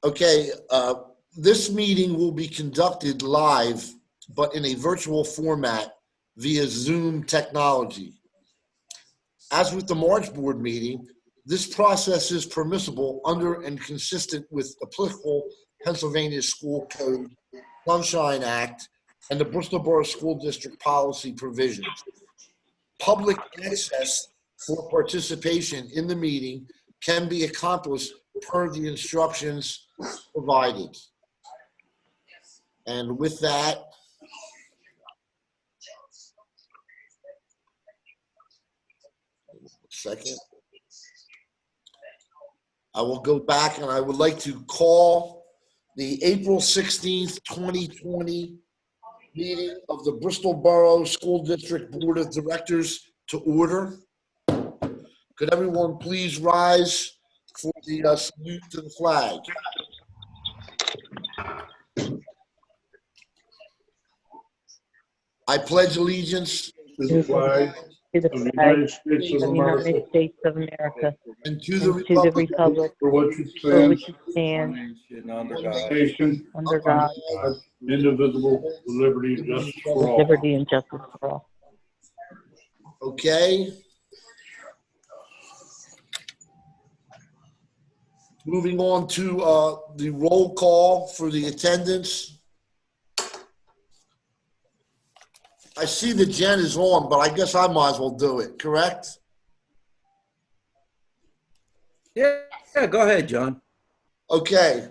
Okay, this meeting will be conducted live, but in a virtual format via Zoom technology. As with the March board meeting, this process is permissible under and consistent with applicable Pennsylvania School Code, Sunshine Act, and the Bristol Borough School District policy provisions. Public access for participation in the meeting can be accomplished per the instructions provided. And with that, second, I will go back and I would like to call the April 16th, 2020 meeting of the Bristol Borough School District Board of Directors to order. Could everyone please rise for the salute to the flag? I pledge allegiance to the flag of the United States of America and to and to the republic for for which it stands, Under God. nation, under God, indivisible, with liberty and justice for With all. liberty and justice for all. Okay. Moving on to the roll call for the attendance. I see that Jen is on, but I guess I might as well do it, correct? Yeah, go ahead, John. Okay.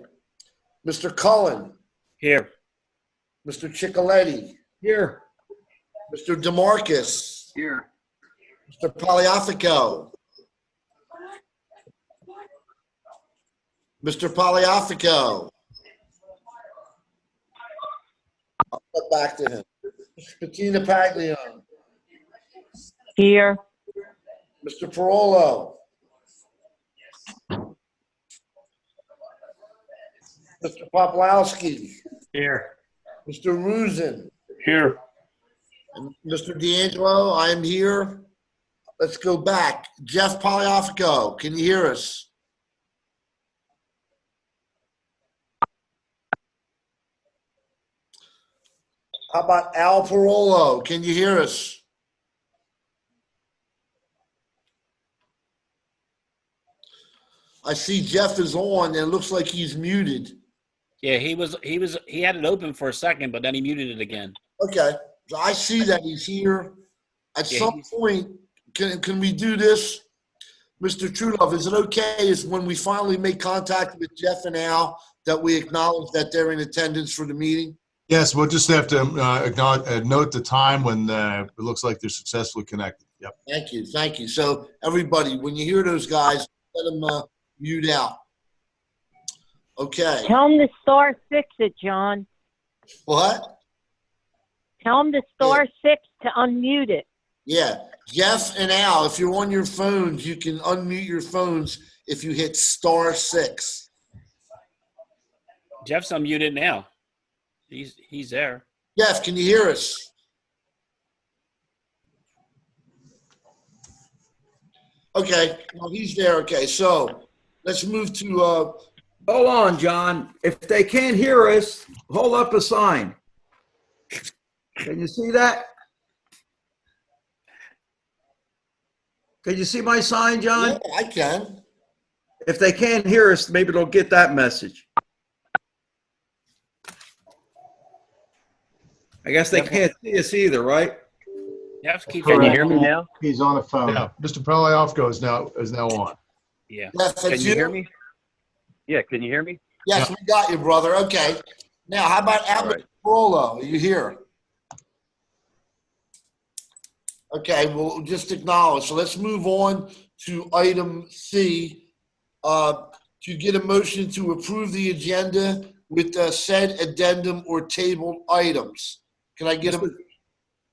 Mr. Cullen, Here. Mr. Ciccoletti, Here. Mr. DeMarcus, Here. Mr. Poliafico, Mr. Poliafico. I'll get back to him. Bettina Paglione, Here, Mr. Parolo, Mr. Poplawski, Here. Mr. Ruzin, Here, and Mr. D'Angelo, I am here. Let's go back. Jeff Poliafico, can you hear us? How about Al Parolo? Can you hear us? I see Jeff is on and it looks like he's muted. Yeah, he had it open for a second, but then he muted it again. Okay, so I see that he's here. At Yeah, some point, can we do this? Mr. Trudov, is it okay is when we finally make contact with Jeff and Al that we acknowledge that they're in attendance for the meeting? Yes, we'll just have to note the time when it looks like they're successfully connected. Yep. Thank you, thank you. So everybody, when you hear those guys, let them mute out. Okay. tell them to star six it, John. What? Tell them to star six to unmute it. Yeah, Jeff and Al, if you're on your phones, you can unmute your phones if you hit *6. Jeff's unmuted now. He's there. Jeff, can you hear us? Okay, well, he's there. Okay, so let's move to, Hold on, John. If they can't hear us, hold up a sign. Can you see that? Can you see my sign, John? yeah, I can. If they can't hear us, maybe they'll get that message. I guess they can't see us either, right? Jeff, keep Can you going. hear me now? He's on the phone. Yeah, Mr. Poliofko is now on. Yeah. Jeff, that's Can you hear me? Yeah, can you hear me? Yes, we got you, brother. Okay. Now, how about Albert Parolo? Are you here? Okay, we'll just acknowledge. So let's move on to item C, to get a motion to approve the agenda with said addendum or tabled items. Can I get a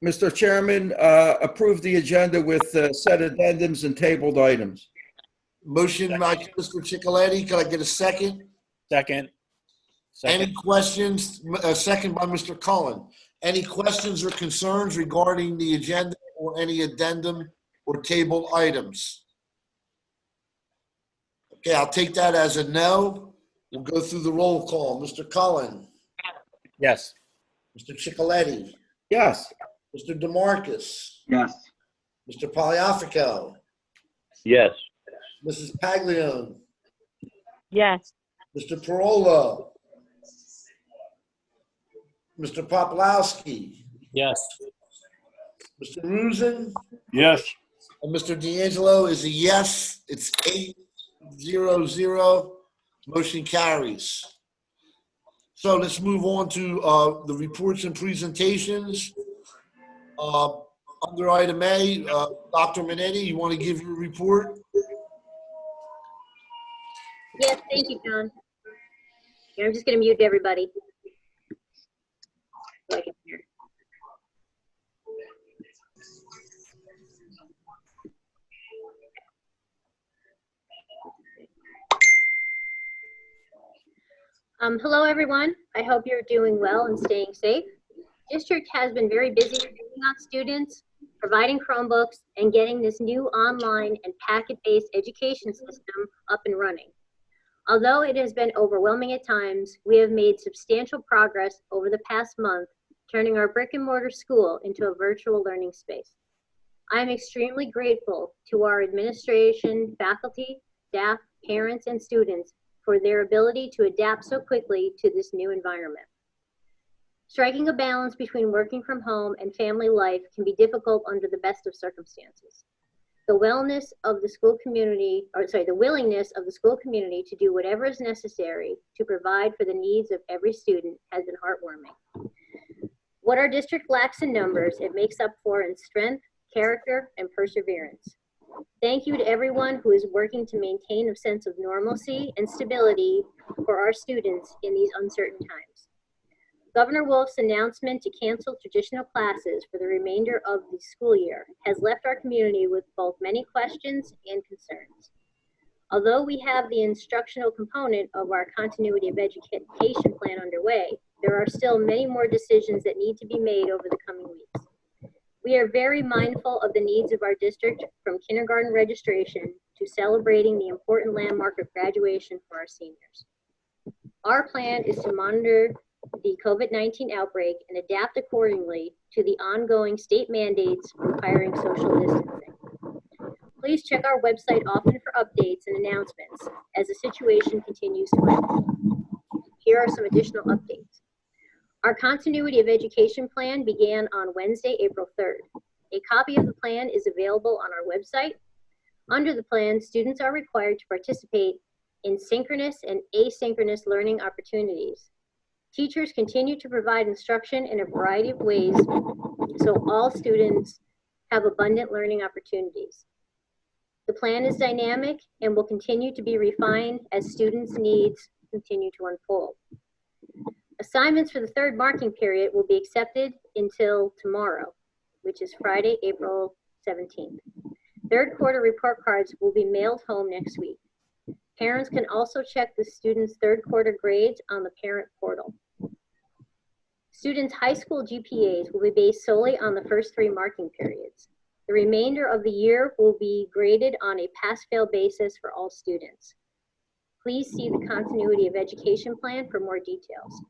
Mr. Chairman, approve the agenda with set addendums and tabled items. motion by Mr. Ciccoletti? Can I get a second? Second. Any questions? A second by Mr. Cullen. Any questions or concerns regarding the agenda or any addendum or tabled items? Okay, I'll take that as a no. We'll go through the roll call. Mr. Cullen, Yes. Mr. Chicoletti, Yes. Mr. DeMarcus, Yes. Mr. Poliafico, Yes. Mrs. Paglione, Yes. Mr. Parola, Mr. Poplawski, Yes. Mr. Rusin, Yes. and Mr. D'Angelo is a yes. It's 8-0-0. Motion carries. So let's move on to the reports and presentations. Under item A, Dr. Minetti, you want to give your report? Yes, thank you, John. Here, I'm just going to mute everybody. So I can hear. Hello, everyone. I hope you're doing well and staying safe. District has been very busy training on students, providing Chromebooks, and getting this new online and packet-based education system up and running. Although it has been overwhelming at times, we have made substantial progress over the past month, turning our brick and mortar school into a virtual learning space. I am extremely grateful to our administration, faculty, staff, parents, and students for their ability to adapt so quickly to this new environment. Striking a balance between working from home and family life can be difficult under the best of circumstances. The willingness of the school community to do whatever is necessary to provide for the needs of every student has been heartwarming. What our district lacks in numbers, it makes up for in strength, character, and perseverance. Thank you to everyone who is working to maintain a sense of normalcy and stability for our students in these uncertain times. Governor Wolf's announcement to cancel traditional classes for the remainder of the school year has left our community with both many questions and concerns. Although we have the instructional component of our continuity of education plan underway, there are still many more decisions that need to be made over the coming weeks. We are very mindful of the needs of our district, from kindergarten registration to celebrating the important landmark of graduation for our seniors. Our plan is to monitor the COVID-19 outbreak and adapt accordingly to the ongoing state mandates requiring social distancing. Please check our website often for updates and announcements as the situation continues to unfold. Here are some additional updates. Our continuity of education plan began on Wednesday, April 3rd. A copy of the plan is available on our website. Under the plan, students are required to participate in synchronous and asynchronous learning opportunities. Teachers continue to provide instruction in a variety of ways so all students have abundant learning opportunities. The plan is dynamic and will continue to be refined as students' needs continue to unfold. Assignments for the third marking period will be accepted until tomorrow, which is Friday, April 17th. Third quarter report cards will be mailed home next week. Parents can also check the students' third quarter grades on the parent portal. Students' high school GPAs will be based solely on the first 3 marking periods. The remainder of the year will be graded on a pass-fail basis for all students. Please see the continuity of education plan for more details.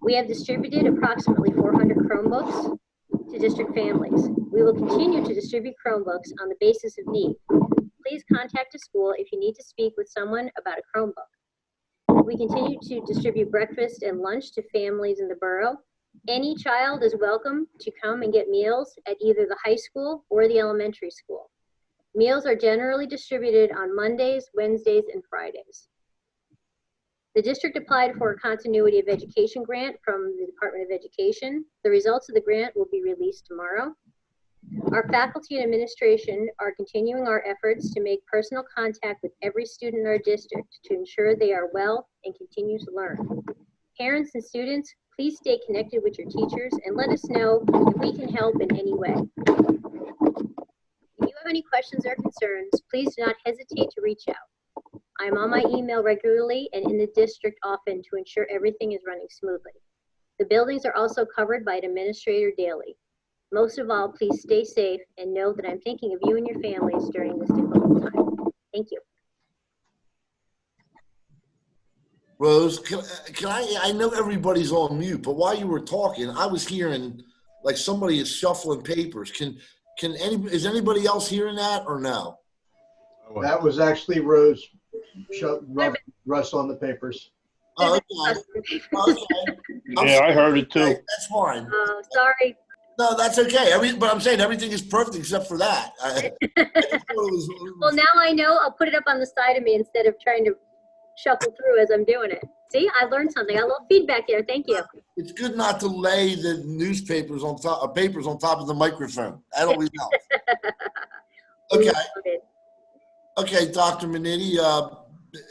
We have distributed approximately 400 Chromebooks to district families. We will continue to distribute Chromebooks on the basis of need. Please contact a school if you need to speak with someone about a Chromebook. We continue to distribute breakfast and lunch to families in the borough. Any child is welcome to come and get meals at either the high school or the elementary school. Meals are generally distributed on Mondays, Wednesdays, and Fridays. The district applied for a continuity of education grant from the Department of Education. The results of the grant will be released tomorrow. Our faculty and administration are continuing our efforts to make personal contact with every student in our district to ensure they are well and continue to learn. Parents and students, please stay connected with your teachers and let us know if we can help in any way. If you have any questions or concerns, please do not hesitate to reach out. I am on my email regularly and in the district often to ensure everything is running smoothly. The buildings are also covered by an administrator daily. Most of all, please stay safe and know that I'm thinking of you and your families during this difficult time. Thank you. Rose, can I know everybody's on mute, but while you were talking, I was hearing like somebody is shuffling papers. Is anybody else hearing that or no? That was actually Rose, Russ on the papers. Oh, okay. Okay. Yeah, I heard it too. Okay, that's fine. Oh, sorry. No, that's okay. But I'm saying everything is perfect except for that. I just thought it was, Well, now I know. I'll put it up on the side of me instead of trying to shuffle through as I'm doing it. See, I learned something. I got a little feedback there. Thank you. it's good not to lay the newspapers on top, papers on top of the microphone. That always helps. Okay. Okay, Dr. Minetti,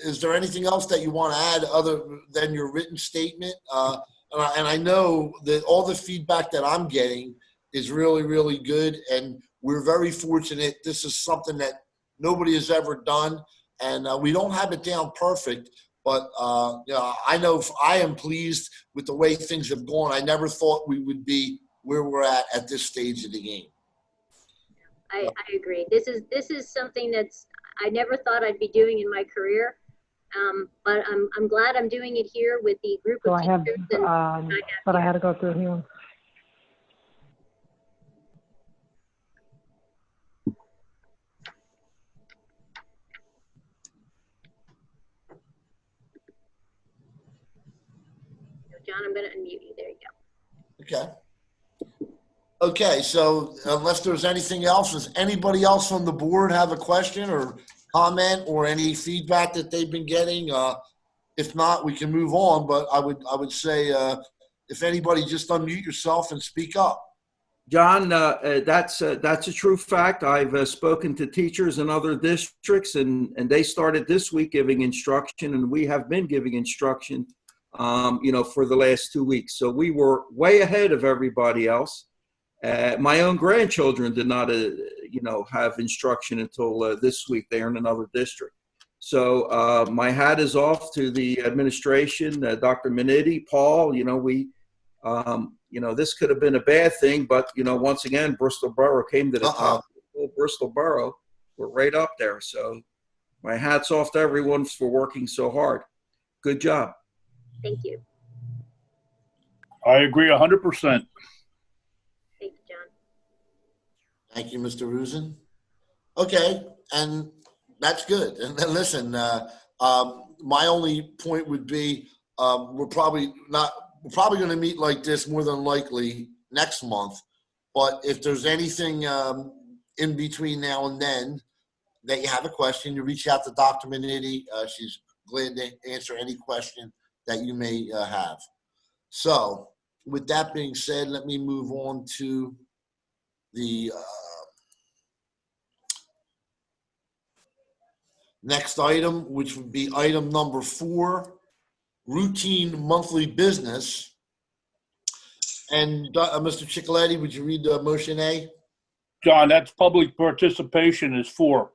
is there anything else that you want to add other than your written statement? And I know that all the feedback that I'm getting is really, really good, and we're very fortunate. This is something that nobody has ever done, and we don't have it down perfect, but I know I am pleased with the way things have gone. I never thought we would be where we're at this stage of the game. I agree. This is something that's I never thought I'd be doing in my career, but I'm glad I'm doing it here with the group So of I have, teachers. but I had to go through here. John, I'm going to unmute you. There you go. Okay. Okay, so unless there's anything else, does anybody else on the board have a question or comment or any feedback that they've been getting? If not, we can move on, but I would say if anybody, just unmute yourself and speak up. John, that's a true fact. I've spoken to teachers in other districts, and they started this week giving instruction, and we have been giving instruction, for the last 2 weeks. So we were way ahead of everybody else. My own grandchildren did not, have instruction until this week. They're in another district. So my hat is off to the administration, Dr. Minetti, Paul. This could have been a bad thing, but, once again, Bristol Borough came to the top. Bristol Borough, we're right up there. So my hat's off to everyone for working so hard. Good job. Thank you. I agree 100%. Thank you, John. Thank you, Mr. Rusin. Okay, and that's good. And then listen, my only point would be we're probably going to meet like this more than likely next month. But if there's anything in between now and then that you have a question, you reach out to Dr. Minetti. She's glad to answer any question that you may have. So with that being said, let me move on to the next item, which would be item number 4, routine monthly business. And Mr. Ciccoletti, would you read motion A? John, that's public participation is 4.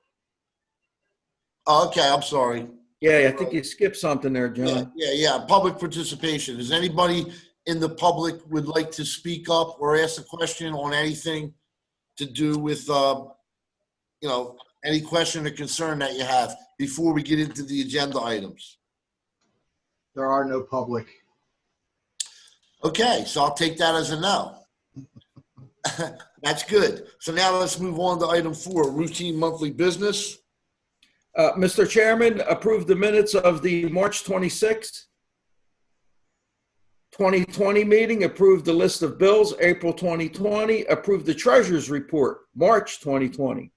Oh, okay, I'm sorry. Yeah, I think you skipped something there, John. Yeah. Public participation. Does anybody in the public would like to speak up or ask a question on anything to do with, any question or concern that you have before we get into the agenda items? There are no public. Okay, so I'll take that as a no. That's good. So now let's move on to item 4, routine monthly business. Mr. Chairman, approve the minutes of the March 26th, 2020 meeting, approve the list of bills, April 2020, approve the treasurer's report, March 2020.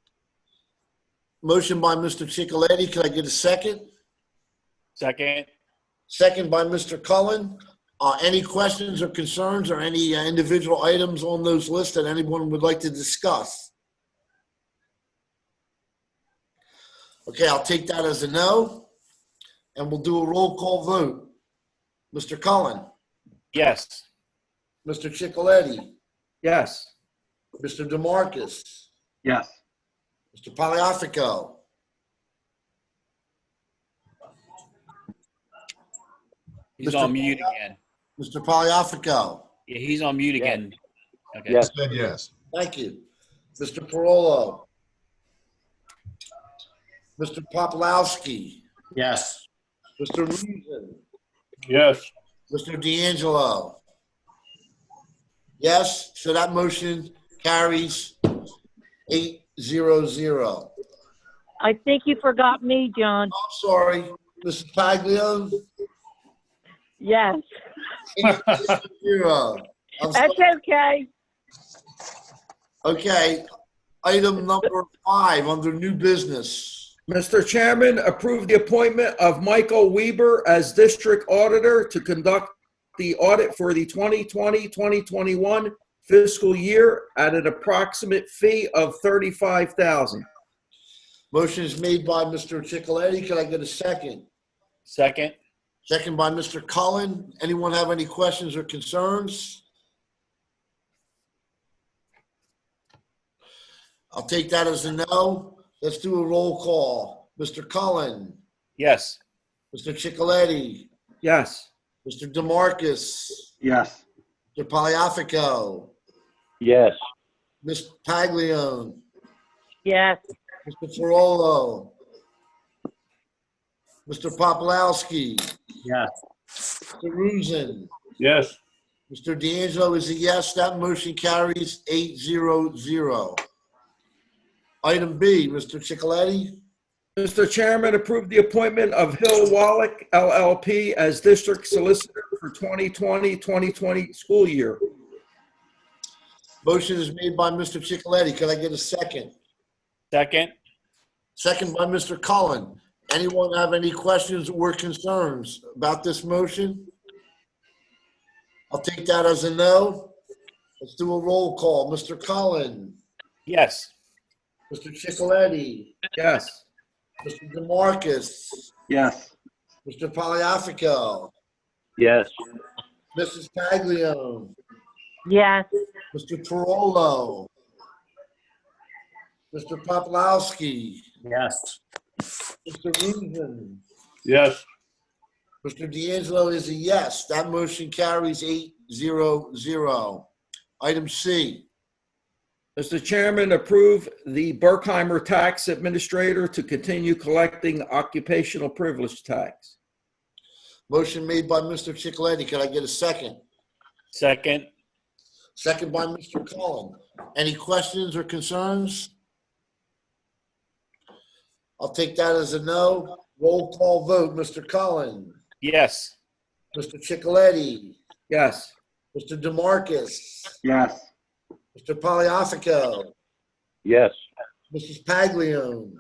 Motion by Mr. Ciccoletti. Can I get a second? Second. Second by Mr. Cullen. Any questions or concerns or any individual items on those lists that anyone would like to discuss? Okay, I'll take that as a no, and we'll do a roll call vote. Mr. Cullen, Yes. Mr. Ciccoletti, Yes. Mr. DeMarcus, Yes. Mr. Pagliafico, He's on mute again. Mr. Pagliafico. Yeah, he's on mute again. Okay. Yes. Said yes. Thank you. Mr. Parolo, Mr. Poplowski, Yes. Mr. Reason, Yes. Mr. D'Angelo? Yes, so that motion carries 8-0-0. I think you forgot me, John. I'm sorry, Mrs. Paglione? Yes, 8-0. I'm that's sorry. okay. Okay, item number 5 under new business. Mr. Chairman, approve the appointment of Michael Weber as District Auditor to conduct the audit for the 2020-2021 fiscal year at an approximate fee of $35,000. Motion is made by Mr. Chicoletti. Can I get a second? Second. Second by Mr. Cullen. Anyone have any questions or concerns? I'll take that as a no. Let's do a roll call. Mr. Cullen, Yes. Mr. Chicoletti, Yes. Mr. DeMarcus, Yes. Mr. Pagliafico, Yes. Ms. Paglione, Yes, Mr. Ferrolo, Mr. Popolowski, Yes. Mr. Rusin, Yes. Mr. D'Angelo is a yes. That motion carries 8-0-0. Item B, Mr. Chicoletti. Mr. Chairman, approve the appointment of Hill Wallach LLP as District Solicitor for 2020-2020 school year. Motion is made by Mr. Chicoletti. Can I get a second? Second. Second by Mr. Cullen. Anyone have any questions or concerns about this motion? I'll take that as a no. Let's do a roll call. Mr. Cullen, Yes. Mr. Chicoletti, Yes. Mr. DeMarcus, Yes. Mr. Pagliafico, Yes. Mrs. Paglione, yes, Mr. Parolo, Mr. Popolowski, Yes. Mr. Rusin, Yes. Mr. D'Angelo is a yes. That motion carries 8-0-0. Item C. Mr. Chairman, approve the Berkheimer Tax Administrator to continue collecting occupational privilege tax. Motion made by Mr. Chicoletti. Can I get a second? Second. Second by Mr. Cullen. Any questions or concerns? I'll take that as a no. Roll call vote. Mr. Cullen, Yes. Mr. Chicoletti, Yes. Mr. DeMarcus, Yes. Mr. Pagliafico, Yes. Mrs. Paglione,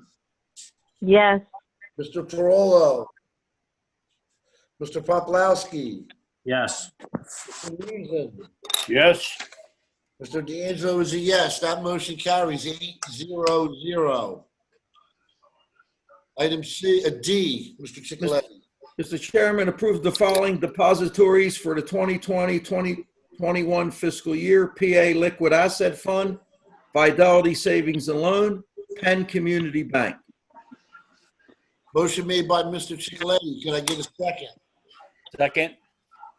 yes, Mr. Parolo, Mr. Popolowski, Yes. Mr. Reason, Yes. Mr. D'Angelo is a yes. That motion carries 8-0-0. Item C, D, Mr. Chicoletti. Mr. Chairman, approve the following depositories for the 2020-2021 fiscal year: PA Liquid Asset Fund, Fidelity Savings and Loan, Penn Community Bank. Motion made by Mr. Chicoletti. Can I get a second? Second.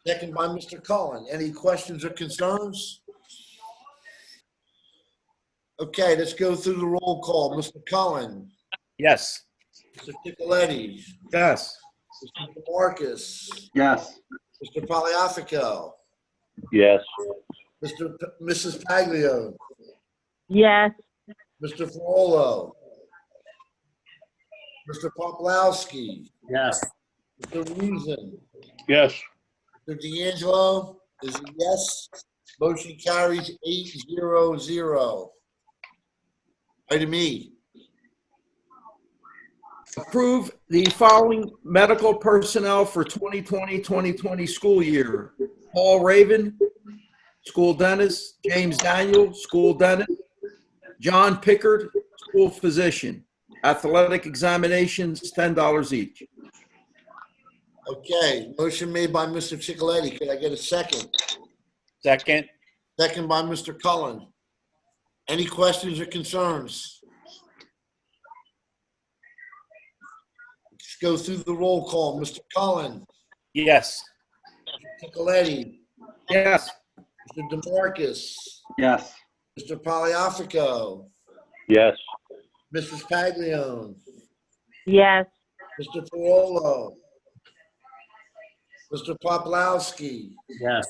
Second by Mr. Cullen. Any questions or concerns? Okay, let's go through the roll call. Mr. Cullen, Yes. Mr. Chicoletti, Yes. Mr. DeMarcus, Yes. Mr. Pagliafico, Yes. Mrs. Paglione, yes, Mr. Ferrolo, Mr. Popolowski, Yes. Mr. Reason, Yes. Mr. D'Angelo is a yes. Motion carries 8-0-0. Item E. Approve the following medical personnel for 2020-2020 school year: Paul Raven, school dentist; James Daniel, school dentist; John Pickard, school physician. Athletic examinations, $10 each. Okay, motion made by Mr. Chicoletti. Can I get a second? Second. Second by Mr. Cullen. Any questions or concerns? Let's go through the roll call. Mr. Cullen, Yes. Chicoletti, Yes. Mr. DeMarcus, Yes. Mr. Pagliafico, Yes. Mrs. Paglione, yes, Mr. Parolo, Mr. Poplawski, Yes.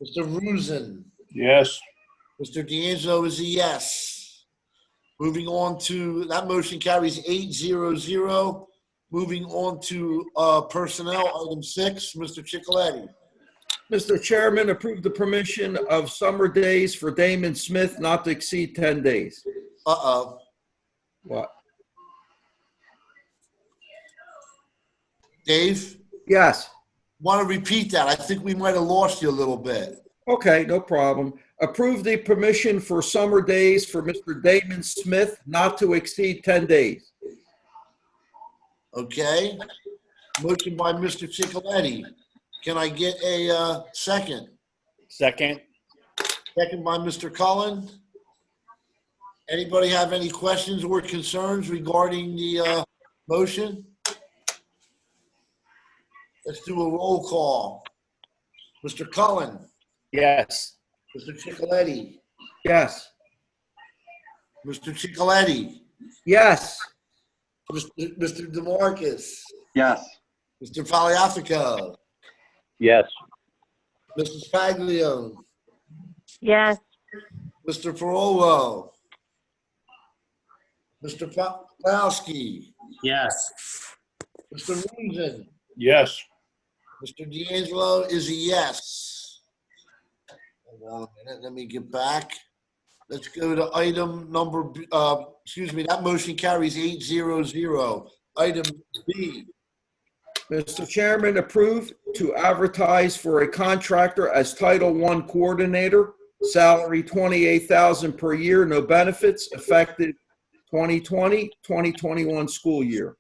Mr. Rusin, Yes. Mr. D'Angelo is a yes. Moving on to, that motion carries 8-0-0. Moving on to personnel, item 6, Mr. Chicoletti. Mr. Chairman, approve the permission of summer days for Damon Smith not to exceed 10 days. Uh-oh. What? Dave, Yes. want to repeat that? I think we might have lost you a little bit. Okay, no problem. Approve the permission for summer days for Mr. Damon Smith not to exceed 10 days. Okay. Motion by Mr. Chicoletti. Can I get a second? Second. Second by Mr. Cullen. Anybody have any questions or concerns regarding the motion? Let's do a roll call. Mr. Cullen, Yes. Mr. Chicoletti, Yes. Mr. Chicoletti, Yes. Mr. DeMarcus, Yes. Mr. Poliafico, Yes. Mrs. Paglione, Yes. Mr. Parolo, Mr. Poplawski, Yes. Mr. Reason, Yes. Mr. D'Angelo is a yes. Hold on a minute, let me get back. Let's go to item number, that motion carries 8-0-0. Item B, Mr. Chairman, approve to advertise for a contractor as Title I Coordinator, salary $28,000 per year, no benefits, effective 2020-2021 school year.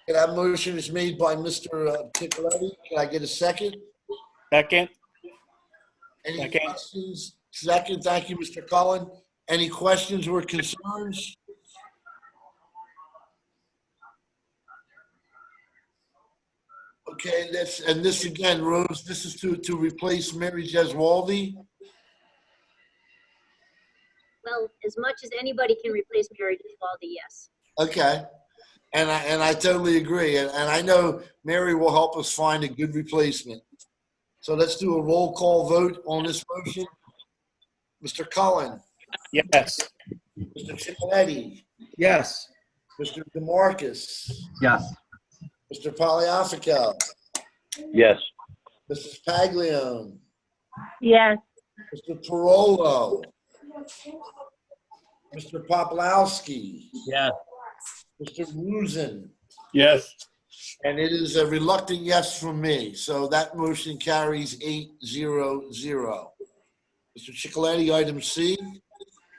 that motion is made by Mr. Chicoletti. Can I get a second? Second. Any Second. questions? Second, thank you, Mr. Cullen. Any questions or concerns? Okay, this again, Rose, this is to replace Mary Jeswaldy. Well, as much as anybody can replace Mary Giswaldi, yes. Okay, and I totally agree, and I know Mary will help us find a good replacement. So let's do a roll call vote on this motion. Mr. Cullen, Yes. Mr. Chicoletti, Yes. Mr. DeMarcus, Yes. Mr. Poliafico, Yes. Mrs. Paglione, Yes. Mr. Parolo, Mr. Poplawski, Yes. Mr. Rusin, Yes. and it is a reluctant yes from me. So that motion carries 8-0-0. Mr. Chicoletti, item C.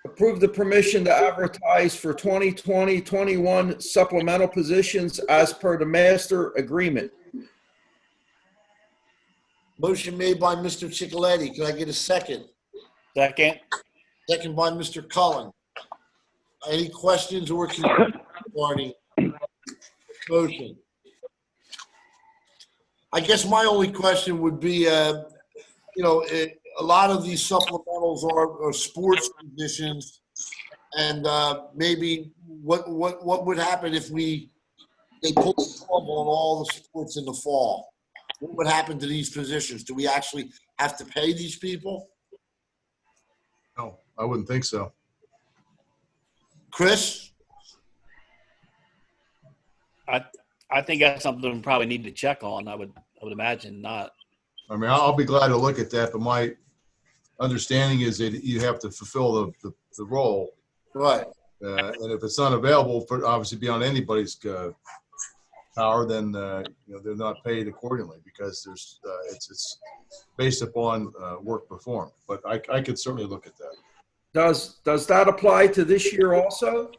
Approve the permission to advertise for 2020-21 supplemental positions as per the master agreement. Motion made by Mr. Chicoletti. Can I get a second? Second. Second by Mr. Cullen. Any questions or concerns regarding motion? I guess my only question would be, a lot of these supplementals are sports positions, and maybe what would happen if they pull the plug on all the sports in the fall? What would happen to these positions? Do we actually have to pay these people? No, I wouldn't think so. Chris? I think that's something we probably need to check on. I would imagine not. I mean, I'll be glad to look at that, but my understanding is that you have to fulfill the role. Right. And if it's not available, for obviously beyond anybody's power, then they're not paid accordingly because it's based upon work performed. But I could certainly look at that. Does that apply to this year also?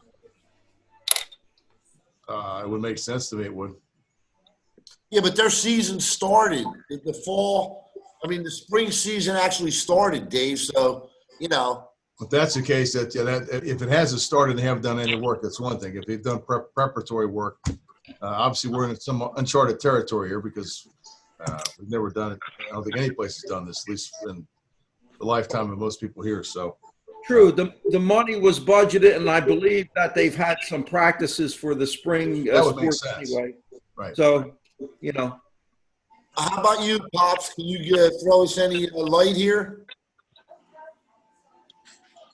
It would make sense to me. It would. Yeah, but their season started. The spring season actually started, Dave. So, If that's the case, that if it hasn't started and they haven't done any work, that's one thing. If they've done preparatory work, obviously we're in some uncharted territory here because we've never done it. I don't think any place has done this, at least in the lifetime of most people here. So True. The money was budgeted, and I believe that they've had some practices for the spring That would make sports sense. anyway. right. So, How about you, Pops? Can you throw us any light here?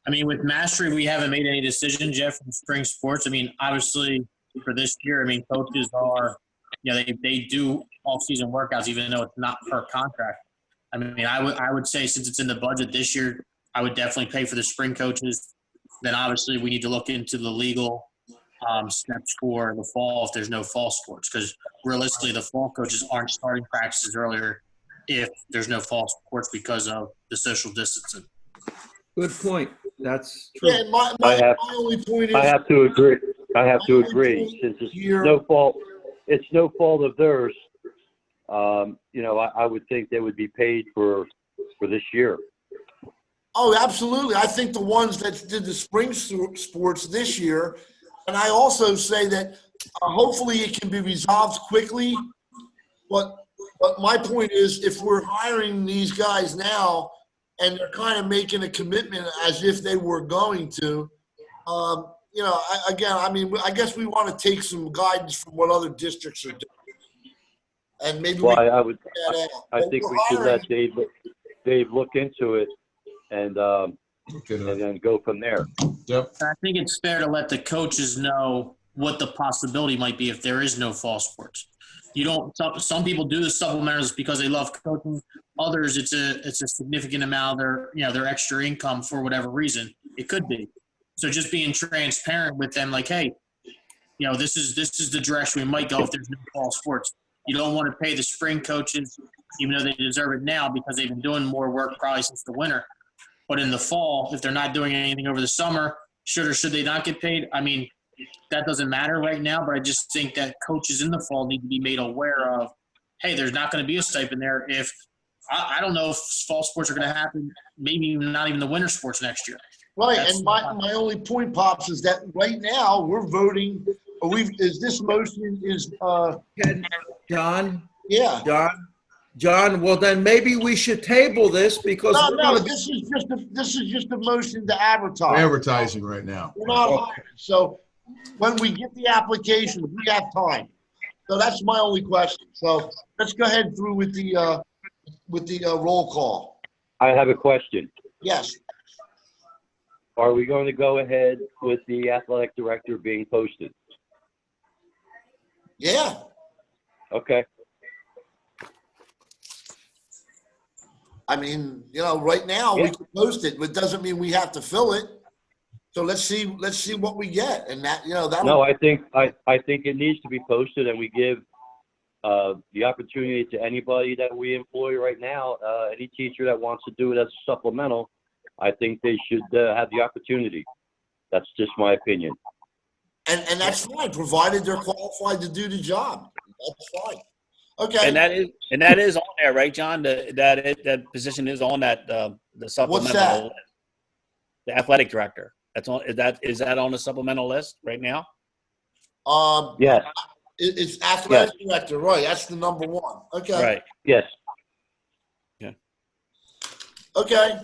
I mean, with Mastery, we haven't made any decisions yet from spring sports. I mean, obviously for this year, I mean, coaches are, they do off-season workouts, even though it's not per contract. I mean, I would say since it's in the budget this year, I would definitely pay for the spring coaches. Then obviously we need to look into the legal steps for the fall if there's no fall sports, because realistically the fall coaches aren't starting practices earlier if there's no fall sports because of the social distancing. Good point. That's true. Yeah, my only point is I have to agree. Since it's no fault of theirs. I would think they would be paid for this year. Oh, absolutely. I think the ones that did the spring sports this year, and I also say that hopefully it can be resolved quickly. But my point is, if we're hiring these guys now and they're kind of making a commitment as if they were going to, I guess we want to take some guidance from what other districts are doing. And maybe I think we should let Dave look into it and then go from there. Yep. I think it's fair to let the coaches know what the possibility might be if there is no fall sports. Some people do the supplementals because they love coaching. Others, it's a significant amount of their extra income for whatever reason. It could be. So just being transparent with them, like, hey, this is the direction we might go if there's no fall sports. You don't want to pay the spring coaches, even though they deserve it now because they've been doing more work probably since the winter. But in the fall, if they're not doing anything over the summer, should or should they not get paid? I mean, that doesn't matter right now, but I just think that coaches in the fall need to be made aware of, hey, there's not going to be a stipend there if I don't know if fall sports are going to happen, maybe not even the winter sports next year. Right, and my only point, Pops, is that right now we're voting. This motion is John? Yeah. John, well then maybe we should table this because No, this is just a motion to advertise. We're advertising right now. We're not hiring. So when we get the application, we have time. So that's my only question. So let's go ahead through with the roll call. I have a question. Yes. Are we going to go ahead with the athletic director being posted? Yeah. Okay. I mean, right now we can post it, but it doesn't mean we have to fill it. So let's see what we get, and that No, I think it needs to be posted, and we give the opportunity to anybody that we employ right now, any teacher that wants to do it as a supplemental. I think they should have the opportunity. That's just my opinion. And that's fine, provided they're qualified to do the job. That's fine. Okay. And that is on there, right, John? That position is on that the supplemental. What's that? List. The athletic director. That's on. Is that on the supplemental list right now? Yes. It's athletic director, right? That's the number one. Okay. Right. Yes. Yeah. Okay.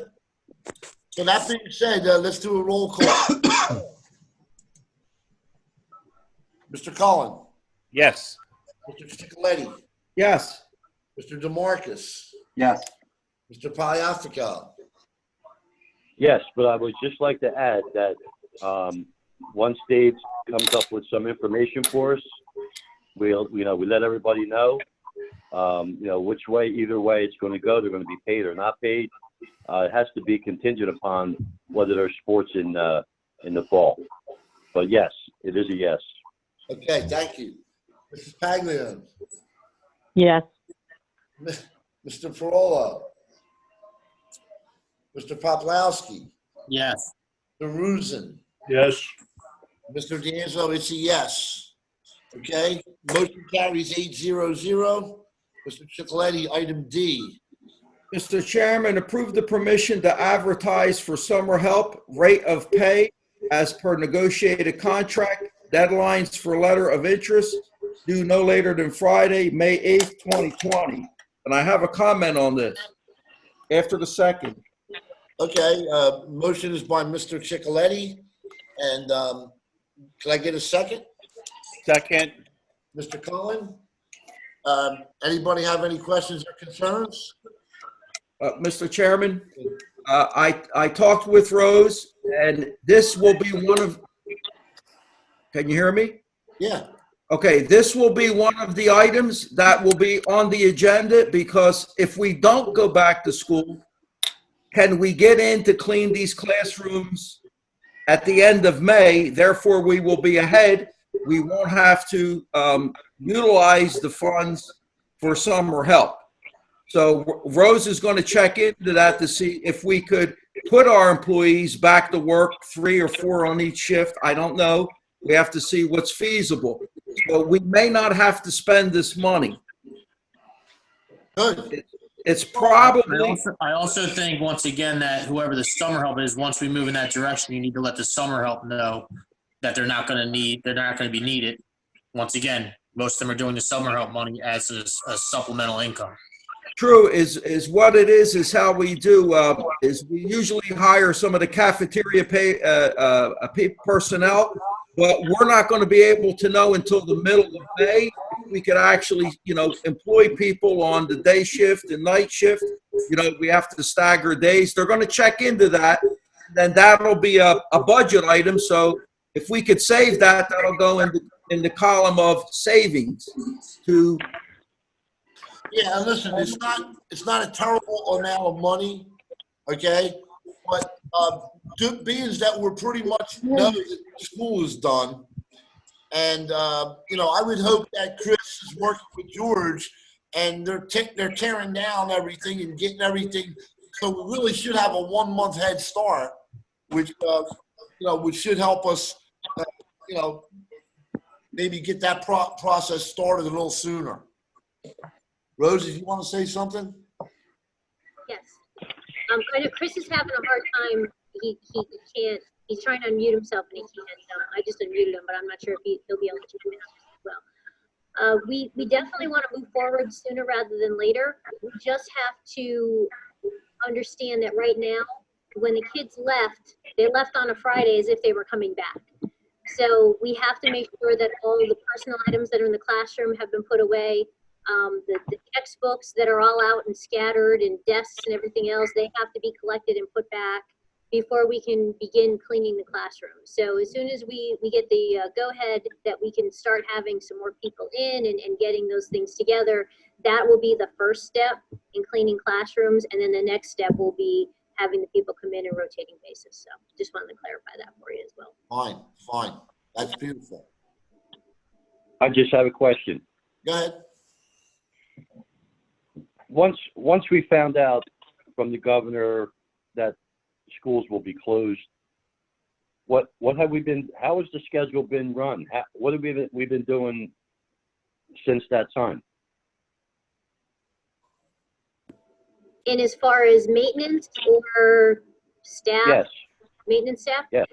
So that being said, let's do a roll call. Mr. Cullen. Yes. Mr. Sticoletti. yes. Mr. DeMarcus. Yes. Mr. Pagliafico. Yes, but I would just like to add that once Dave comes up with some information for us, we let everybody know, which way, either way it's going to go. They're going to be paid or not paid. It has to be contingent upon whether there's sports in the fall. But yes, it is a yes. Okay, thank you. Mrs. Paglione. Yes. Mr. Parola. Mr. Poplawski. Yes. Mr. Ruzin. Yes. Mr. D'Angelo, it's a yes. Okay, motion carries 8-0-0. Mr. Cicoletti, item D. Mr. Chairman, approve the permission to advertise for summer help, rate of pay as per negotiated contract, deadlines for letter of interest due no later than Friday, May 8th, 2020. And I have a comment on this after the second. Okay, motion is by Mr. Cicoletti, and can I get a second? Second. Mr. Cullen? Anybody have any questions or concerns? Mr. Chairman, I talked with Rose, and this will be one of, can you hear me? Yeah. Okay, this will be one of the items that will be on the agenda, because if we don't go back to school, can we get in to clean these classrooms at the end of May? Therefore, we will be ahead. We won't have to utilize the funds for summer help. So Rose is going to check into that to see if we could put our employees back to work, 3 or 4 on each shift. I don't know. We have to see what's feasible. So we may not have to spend this money. Good. It's probably, I also think, once again, that whoever the summer help is, once we move in that direction, you need to let the summer help know that they're not going to be needed. Once again, most of them are doing the summer help money as a supplemental income. true, is what it is how we do, is we usually hire some of the cafeteria personnel, but we're not going to be able to know until the middle of May. We could actually, employ people on the day shift and night shift. We have to stagger days. They're going to check into that. Then that'll be a budget item. So if we could save that, that'll go in the column of savings to. Yeah, and listen, it's not a terrible amount of money, okay? But being that we're pretty much know that school is done, and I would hope that Chris is working with George, and they're tearing down everything and getting everything. So we really should have a 1-month head start, which should help us, maybe get that process started a little sooner. Rose, did you want to say something? Yes. I know Chris is having a hard time. He can't. He's trying to unmute himself and he can't. I just unmuted him, but I'm not sure if he'll be able to join us as well. We definitely want to move forward sooner rather than later. We just have to understand that right now, when the kids left, they left on a Friday as if they were coming back. So we have to make sure that all the personal items that are in the classroom have been put away. The textbooks that are all out and scattered, and desks and everything else, they have to be collected and put back before we can begin cleaning the classroom. So as soon as we get the go-ahead that we can start having some more people in and getting those things together, that will be the first step in cleaning classrooms. And then the next step will be having the people come in a rotating basis. So just wanted to clarify that for you as well. Fine. That's beautiful. I just have a question. Go ahead. Once we found out from the governor that schools will be closed, what have we been? How has the schedule been run? What have we been doing since that time? And as far as maintenance or staff? Yes. Maintenance staff? Yes.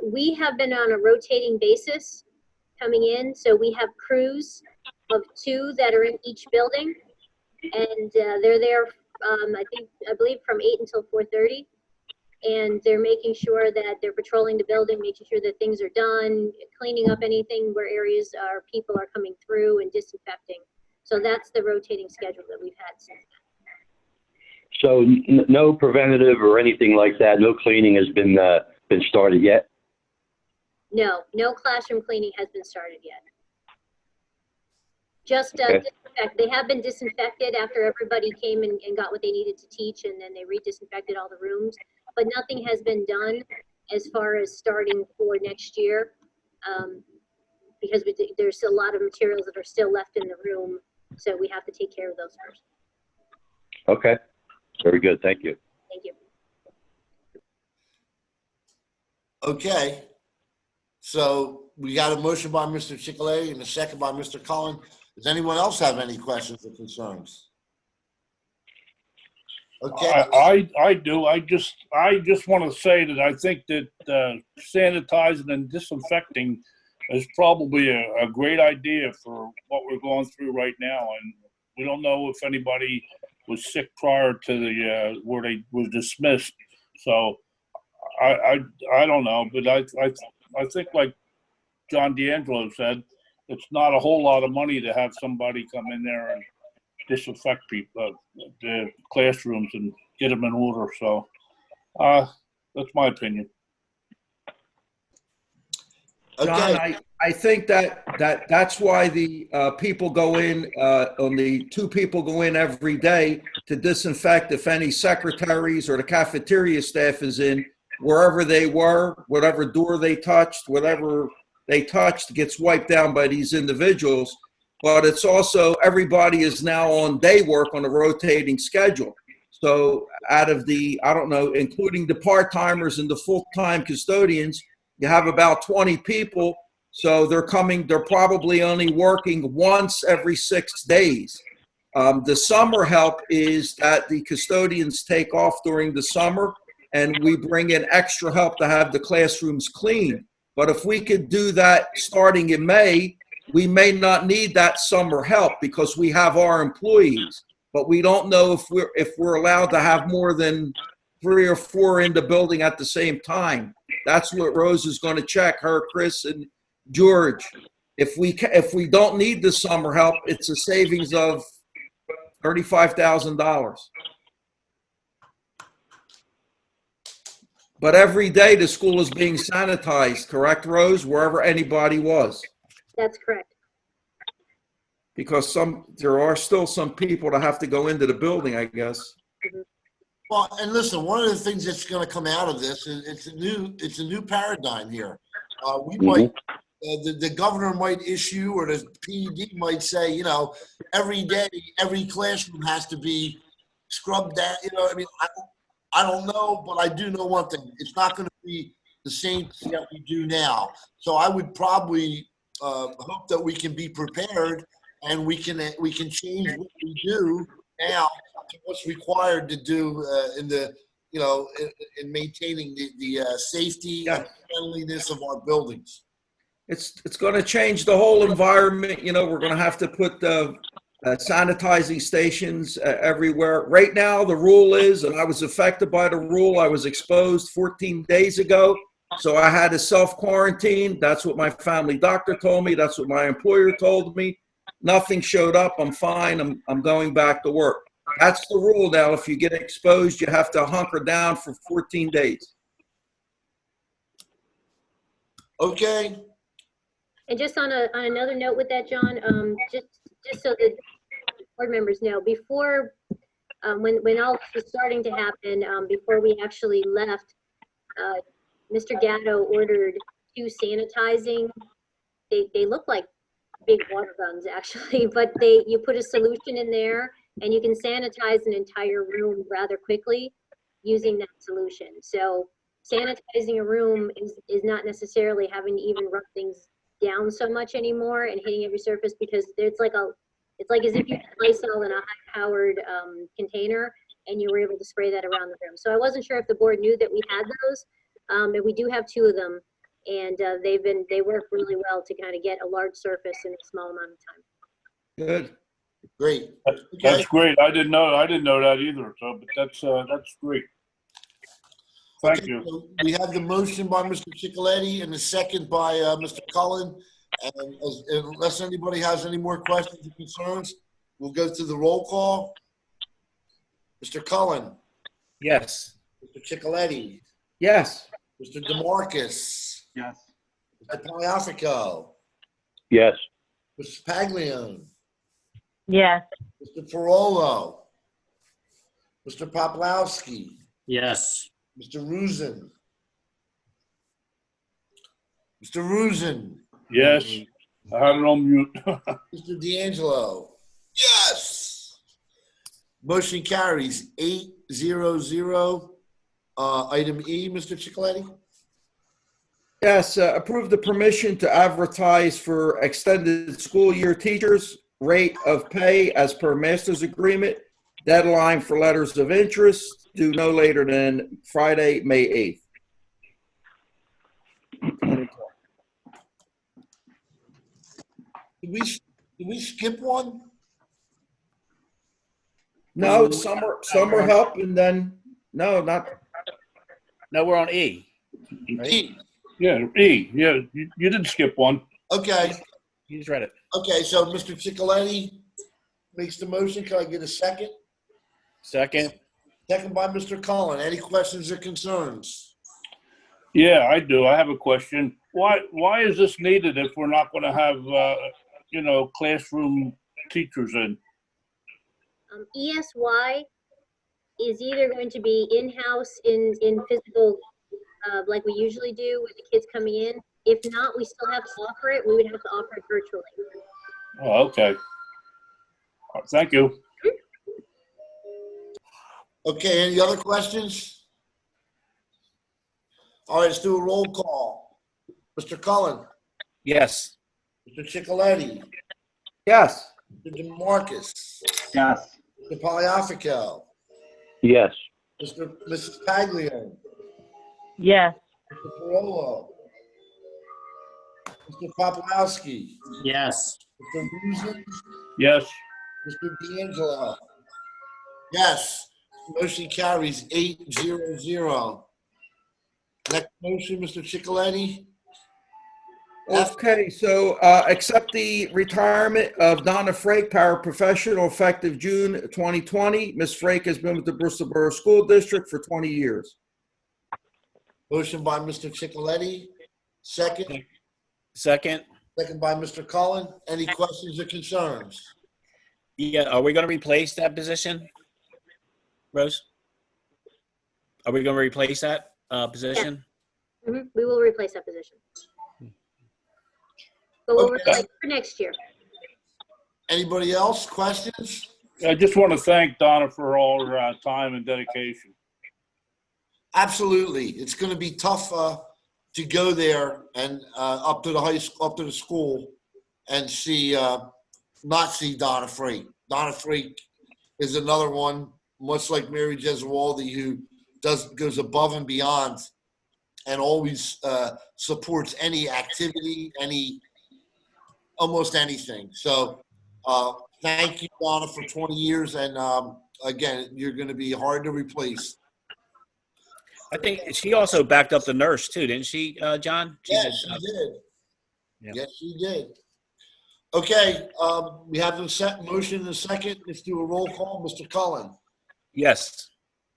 We have been on a rotating basis coming in. So we have crews of 2 that are in each building, and they're there, I believe from 8 until 4:30. And they're making sure that they're patrolling the building, making sure that things are done, cleaning up anything where areas people are coming through, and disinfecting. So that's the rotating schedule that we've had since then. So no preventative or anything like that. No cleaning has been started yet. No classroom cleaning has been started yet. Just disinfect. They have been disinfected after everybody came and got what they needed to teach, and then they re-disinfected all the rooms. But nothing has been done as far as starting for next year, because there's still a lot of materials that are still left in the room, so we have to take care of those first. Okay. Very good. Thank you. Thank you. Okay. So we got a motion by Mr. Chicolé and a second by Mr. Cullen. Does anyone else have any questions or concerns? Okay. I do. I just want to say that I think that sanitizing and disinfecting is probably a great idea for what we're going through right now. And we don't know if anybody was sick prior to the where they was dismissed. So I don't know, but I think, like John D'Angelo said, it's not a whole lot of money to have somebody come in there and disinfect people, the classrooms and get them in order. So that's my opinion. John, Okay, I think that's why the people go in, only 2 people go in every day to disinfect if any secretaries or the cafeteria staff is in, wherever they were, whatever door they touched, whatever they touched gets wiped down by these individuals. But it's also, everybody is now on day work on a rotating schedule. So out of the, I don't know, including the part-timers and the full-time custodians, you have about 20 people, so they're probably only working once every 6 days. The summer help is that the custodians take off during the summer, and we bring in extra help to have the classrooms clean. But if we could do that starting in May, we may not need that summer help because we have our employees. But we don't know if we're allowed to have more than 3 or 4 in the building at the same time. That's what Rose is going to check, her, Chris, and George. If we don't need the summer help, it's a savings of $35,000. But every day the school is being sanitized, correct, Rose, wherever anybody was? That's correct. Because there are still some people that have to go into the building, I guess. well, and listen, one of the things that's going to come out of this is it's a new paradigm here. We might, the governor might issue, or the PED might say, you know, every day, every classroom has to be scrubbed down. You know, I mean, I don't know, but I do know one thing: it's not going to be the same thing that we do now. So I would probably hope that we can be prepared, and we can change what we do now to what's required to do in the, you know, in maintaining the safety and cleanliness of our buildings. It's going to change the whole environment. You know, we're going to have to put sanitizing stations everywhere. Right now, the rule is, and I was affected by the rule, I was exposed 14 days ago. So I had to self-quarantine. That's what my family doctor told me. That's what my employer told me. Nothing showed up. I'm fine. I'm going back to work. That's the rule now. If you get exposed, you have to hunker down for 14 days. Okay. And just on another note with that, John, just so that board members know, before when all this was starting to happen, before we actually left, Mr. Gatto ordered 2 sanitizing. They look like big water guns actually, but you put a solution in there and you can sanitize an entire room rather quickly using that solution. So sanitizing a room is not necessarily having to even rub things down so much anymore and hitting every surface, because it's like as if you had Lysol in a high-powered container and you were able to spray that around the room. So I wasn't sure if the board knew that we had those, and we do have 2 of them, and they work really well to kind of get a large surface in a small amount of time. Good. Great. That's great. I didn't know that either. So, but that's great. Thank you. So we have the motion by Mr. Ciccoletti and the second by Mr. Cullen. And unless anybody has any more questions or concerns, we'll go to the roll call. Mr. Cullen. Yes. Mr. Ciccoletti. Yes. Mr. DeMarcus. Yes. Mr. Pagliafico. Yes. Mrs. Paglione. Yes. Mr. Ferrolo. Mr. Poplawski. Yes. Mr. Ruzin. Mr. Ruzin. Yes. I had it on mute. Mr. D'Angelo. Yes. Motion carries 8-0-0. Item E, Mr. Ciccoletti. Yes, approve the permission to advertise for extended school year teachers, rate of pay as per master's agreement, deadline for letters of interest, due no later than Friday, May 8th. Did we skip one? No, summer help, and then, no, not. No, we're on E. E. Yeah, E. Yeah, you didn't skip one. Okay. You just read it. Okay, so Mr. Ciccoletti makes the motion. Can I get a second? Second. Second by Mr. Cullen. Any questions or concerns? Yeah, I do. I have a question. Why is this needed if we're not going to have, classroom teachers in? ESY is either going to be in-house in physical, like we usually do with the kids coming in. If not, we still have to offer it. We would have to offer it virtually. Oh, okay. Thank you. Okay, any other questions? All right, let's do a roll call. Mr. Cullen, Yes. Mr. Ciccoletti, Yes. Mr. DeMarcus, Yes. Mr. Poliafico, Yes. Mrs. Paglione, Yes. Mr. Parolo, Mr. Poplawski, Yes. Mr. Reason, Yes. Mr. D'Angelo. Yes, motion carries 8-0-0. Next motion, Mr. Ciccoletti. Okay, so accept the retirement of Donna Frake, paraprofessional, effective June 2020. Ms. Frake has been with the Bristol Borough School District for 20 years. Motion by Mr. Ciccoletti. Second. Second. Second by Mr. Cullen. Any questions or concerns? Yeah. Are we going to replace that position, Rose? Are we going to replace that position? We will replace that position. But we'll replace it for next year. Anybody else? Questions? I just want to thank Donna for all her time and dedication. Absolutely. It's going to be tough to go there and up to the high school, up to the school, and not see Donna Frake. Donna Frake is another one, much like Mary Gesualdi, who goes above and beyond and always supports any activity, almost anything. So thank you, Donna, for 20 years. And again, you're going to be hard to replace. I think she also backed up the nurse too, didn't she, John? Yes, she did. Yeah. Yes, she did. Okay, we have the motion in a second. Let's do a roll call. Mr. Cullen. Yes.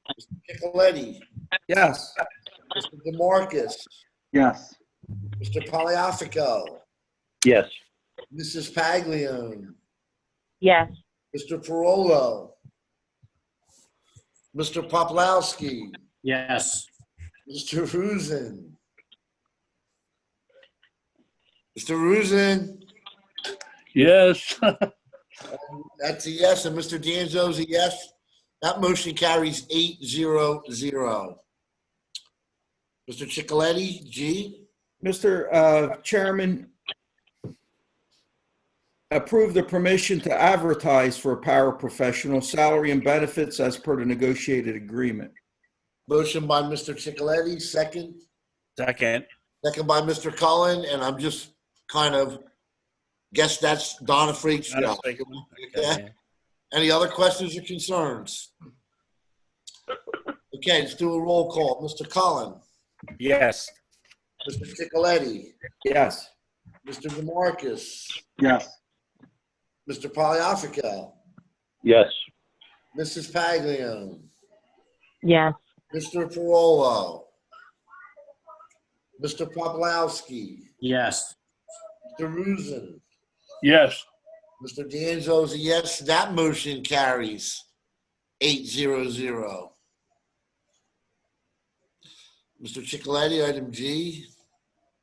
Mr. Ciccoletti. Yes. Mr. DeMarcus. Yes. Mr. Poliafico. Yes. Mrs. Paglione. Yes. Mr. Parolo. Mr. Poplawski. Yes. Mr. Rusin. Mr. Rusin. Yes. That's a yes. And Mr. D'Angelo's a yes. That motion carries 8-0-0. Mr. Ciccoletti, G. Mr. Chairman, approve the permission to advertise for a paraprofessional salary and benefits as per the negotiated agreement. Motion by Mr. Ciccoletti, second. Second. Second by Mr. Cullen, and I'm just kind of guess that's Donna Freak's job. Okay. Any other questions or concerns? Okay, let's do a roll call. Mr. Cullen. Yes. Mr. Ciccoletti. Yes. Mr. DeMarcus. Yes. Mr. Poliafico. Yes. Mrs. Paglione. Yes. Mr. Parolo. Mr. Poplawski. Yes. Mr. Rusin. Yes. Mr. D'Angelo's a yes. That motion carries 8-0-0. Mr. Ciccoletti, item G.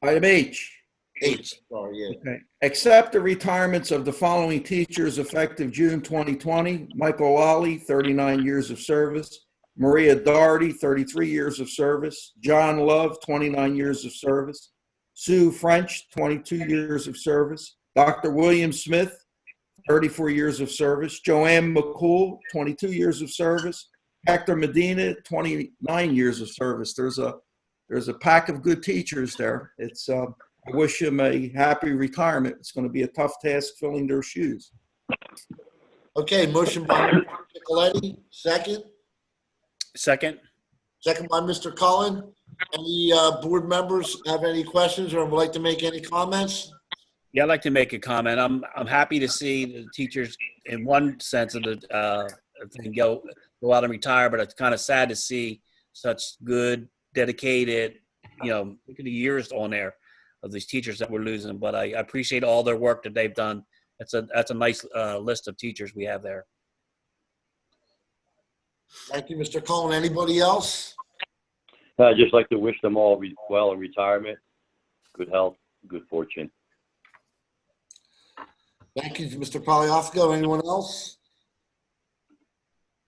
Item H. H, sorry, yeah. Okay. Accept the retirements of the following teachers effective June 2020. Michael Lally, 39 years of service. Maria Doherty, 33 years of service. John Love, 29 years of service. Sue French, 22 years of service. Dr. William Smith, 34 years of service. Joanne McCool, 22 years of service. Hector Medina, 29 years of service. There's a pack of good teachers there. I wish him a happy retirement. It's going to be a tough task filling their shoes. Okay, motion by Mr. Ciccoletti, second. Second. Second by Mr. Cullen. Any board members have any questions or would like to make any comments? Yeah, I'd like to make a comment. I'm happy to see the teachers, in one sense of the thing, go out and retire, but it's kind of sad to see such good, dedicated, look at the years on there of these teachers that we're losing. But I appreciate all their work that they've done. That's a nice list of teachers we have there. Thank you, Mr. Cullen. Anybody else? I'd just like to wish them all well in retirement, good health, good fortune. Thank you, Mr. Poliafco. Anyone else?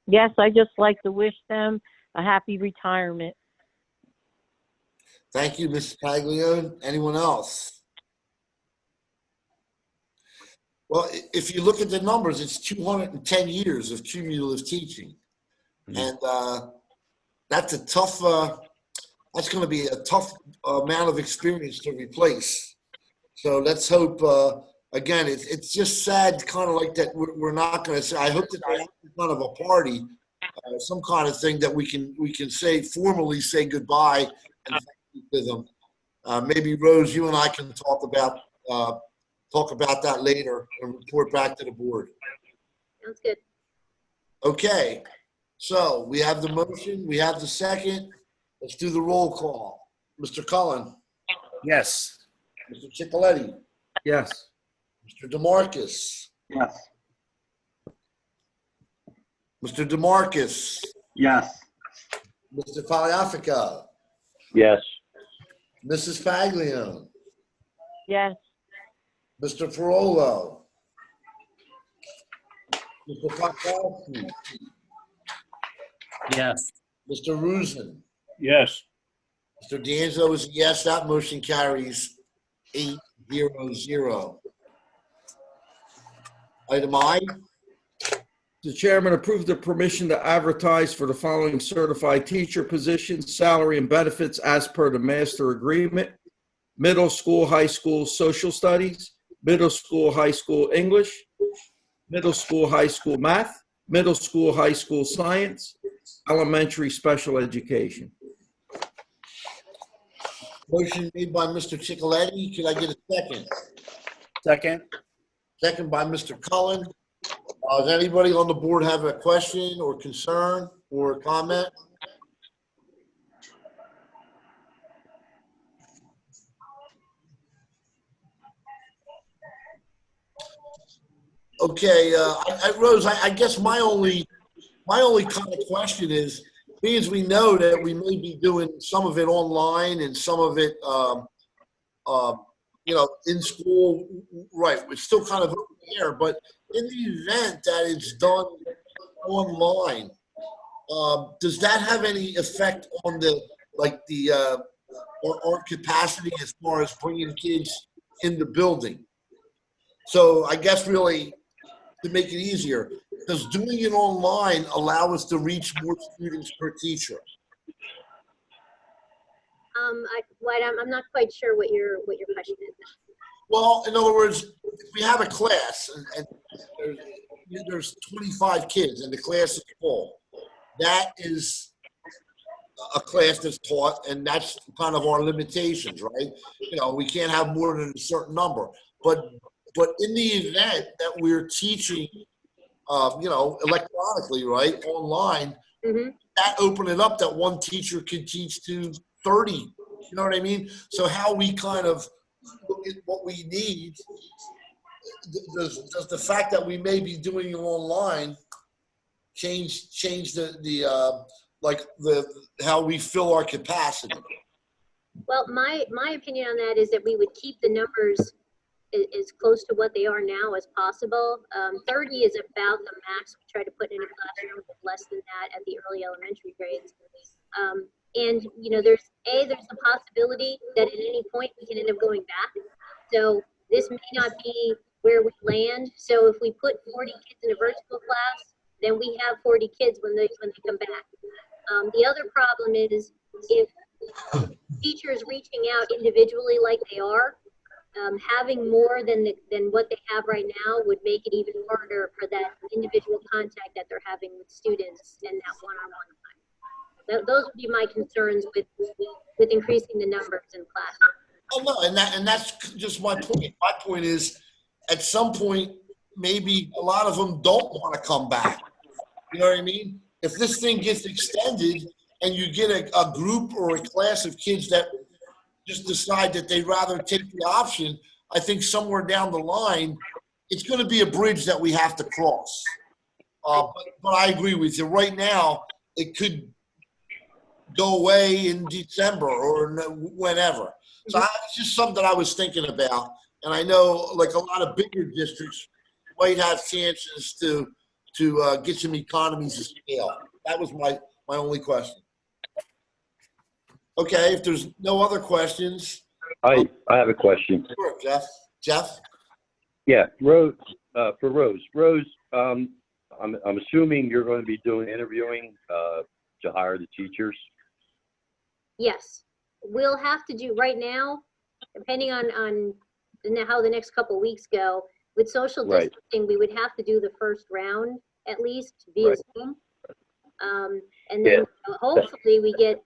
Yes, I just like to wish them a happy retirement. Thank you, Ms. Paglione. Anyone else? Well, if you look at the numbers, it's 210 years of cumulative teaching. And that's a tough, that's going to be a tough amount of experience to replace. So let's hope, again, it's just sad, kind of like that we're not going to say, I hope that they have kind of a party, some kind of thing that we can say, formally say goodbye and thank you to them. Maybe Rose, you and I can talk about that later and report back to the board. Sounds good. Okay, so we have the motion, we have the second. Let's do the roll call. Mr. Cullen, Yes. Mr. Ciccoletti, Yes. Mr. DeMarcus, Yes. Mr. DeMarcus, Yes. Mr. Poliafico, Yes. Mrs. Paglione, Yes, Mr. Ferrolo, Mr. Popkowski, Yes. Mr. Rusin, Yes. Mr. D'Angelo is a yes. That motion carries 8-0-0. Item I. The chairman approved the permission to advertise for the following certified teacher positions, salary and benefits as per the master agreement: middle school, high school social studies, middle school, high school English, middle school, high school math, middle school, high school science, elementary special education. Motion made by Mr. Ciccoletti. Could I get a second? Second. Second by Mr. Cullen. Does anybody on the board have a question or concern or comment? Okay, Rose, I guess my only kind of question is, because we know that we may be doing some of it online and some of it, in school, right? It's still kind of up in the air, but in the event that it's done online, does that have any effect on our capacity as far as bringing kids in the building? So I guess really, to make it easier, does doing it online allow us to reach more students per teacher? I'm not quite sure what your question is. Well, in other words, if we have a class and there's 25 kids and the class is full, that is a class that's taught, and that's kind of our limitations, right? We can't have more than a certain number. But in the event that we're teaching, electronically, right, online, that open it up that one teacher could teach to 30. You know what I mean? So how we kind of look at what we need, does the fact that we may be doing it online change how we fill our capacity? Well, my opinion on that is that we would keep the numbers as close to what they are now as possible. 30 is about the max we try to put in a classroom, less than that at the early elementary grades. And there's the possibility that at any point we can end up going back. So this may not be where we land. So if we put 40 kids in a virtual class, then we have 40 kids when they come back. The other problem is if teachers reaching out individually like they are, having more than what they have right now would make it even harder for that individual contact that they're having with students and that one-on-one time. Those would be my concerns with increasing the numbers in class. Oh, no, and that's just my point. My point is, at some point, maybe a lot of them don't want to come back. You know what I mean? If this thing gets extended and you get a group or a class of kids that just decide that they'd rather take the option, I think somewhere down the line, it's going to be a bridge that we have to cross. But I agree with you. Right now, it could go away in December or whenever. So it's just something I was thinking about. And I know, like, a lot of bigger districts might have chances to get some economies of scale. That was my only question. Okay, if there's no other questions. I have a question. Sure, Jeff. Jeff? Yeah, Rose, for Rose. Rose, I'm assuming you're going to be doing interviewing to hire the teachers. Yes, we'll have to do right now, depending on how the next couple of weeks go. With social Right. distancing, we would have to do the first round at least via Right. Zoom. And then hopefully we get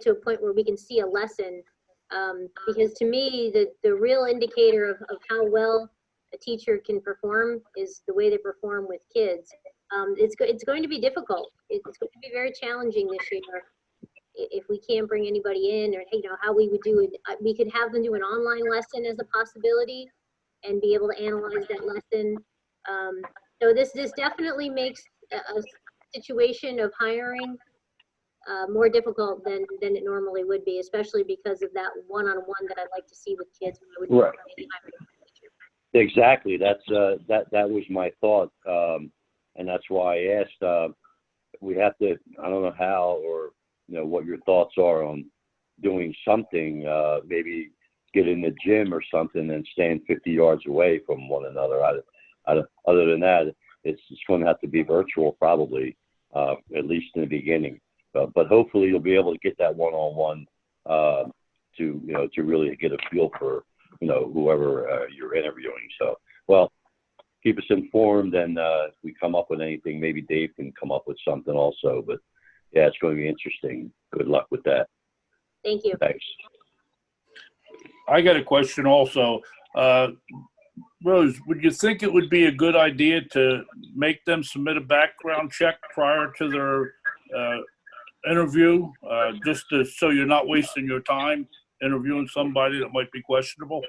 to a point where we can see a lesson. Because to me, the real indicator of how well a teacher can perform is the way they perform with kids. It's going to be difficult. It's going to be very challenging this year if we can't bring anybody in, or how we would do it. We could have them do an online lesson as a possibility and be able to analyze that lesson. So this definitely makes a situation of hiring more difficult than it normally would be, especially because of that one-on-one that I'd like to see with kids when I would Right. Exactly. That was my thought, and that's why I asked. We have to. I don't know how, or what your thoughts are on doing something. Maybe get in the gym or something and stand 50 yards away from one another. Other than that, it's going to have to be virtual, probably, at least in the beginning. But hopefully, you'll be able to get that one-on-one to really get a feel for whoever you're interviewing. So, well, keep us informed, and if we come up with anything, maybe Dave can come up with something also. But yeah, it's going to be interesting. Good luck with that. Thank you. Thanks. I got a question also. Rose, would you think it would be a good idea to make them submit a background check prior to their interview, so you're not wasting your time interviewing somebody that might be questionable?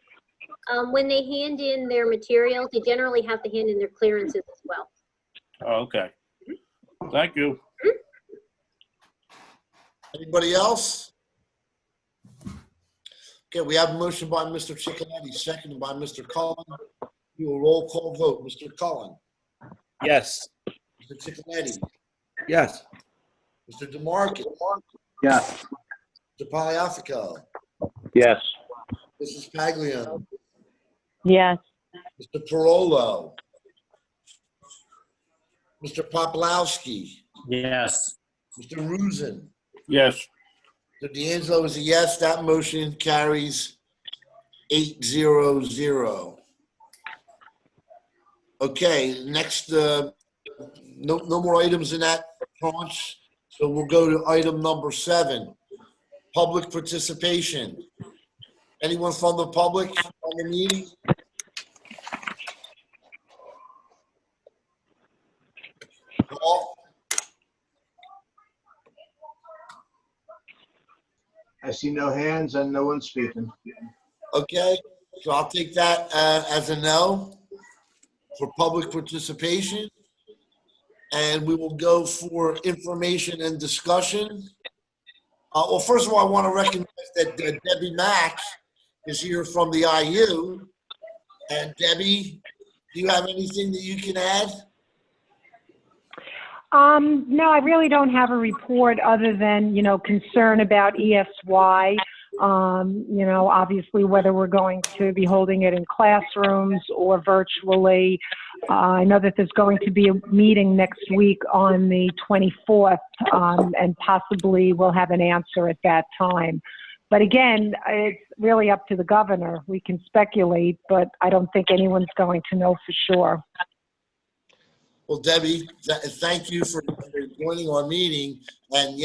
When they hand in their materials, they generally have to hand in their clearances as well. Oh, okay. Thank you. Anybody else? Okay, we have a motion by Mr. Cicconetti, seconded by Mr. Cullen. Do a roll call vote. Mr. Cullen. Yes. Mr. Cicconetti. Yes. Mr. DeMarco. Yes. Mr. Pagliafico. Yes. Mrs. Paglione. Yes. Mr. Parolo. Mr. Poplawski. Yes. Mr. Rusin. Yes. Mr. D'Angelo is a yes. That motion carries 8-0-0. Okay, next, no more items in that tranche. So we'll go to item number 7, public participation. Anyone from the public on the meeting? Paul? I see no hands and no one speaking. Okay, so I'll take that as a no for public participation. And we will go for information and discussion. Well, first of all, I want to recognize that Debbie Mack is here from the IU. And Debbie, do you have anything that you can add? No, I really don't have a report other than, concern about ESY. Obviously whether we're going to be holding it in classrooms or virtually. I know that there's going to be a meeting next week on the 24th, and possibly we'll have an answer at that time. But again, it's really up to the governor. We can speculate, but I don't think anyone's going to know for sure. Well, Debbie, thank you for joining our meeting. And,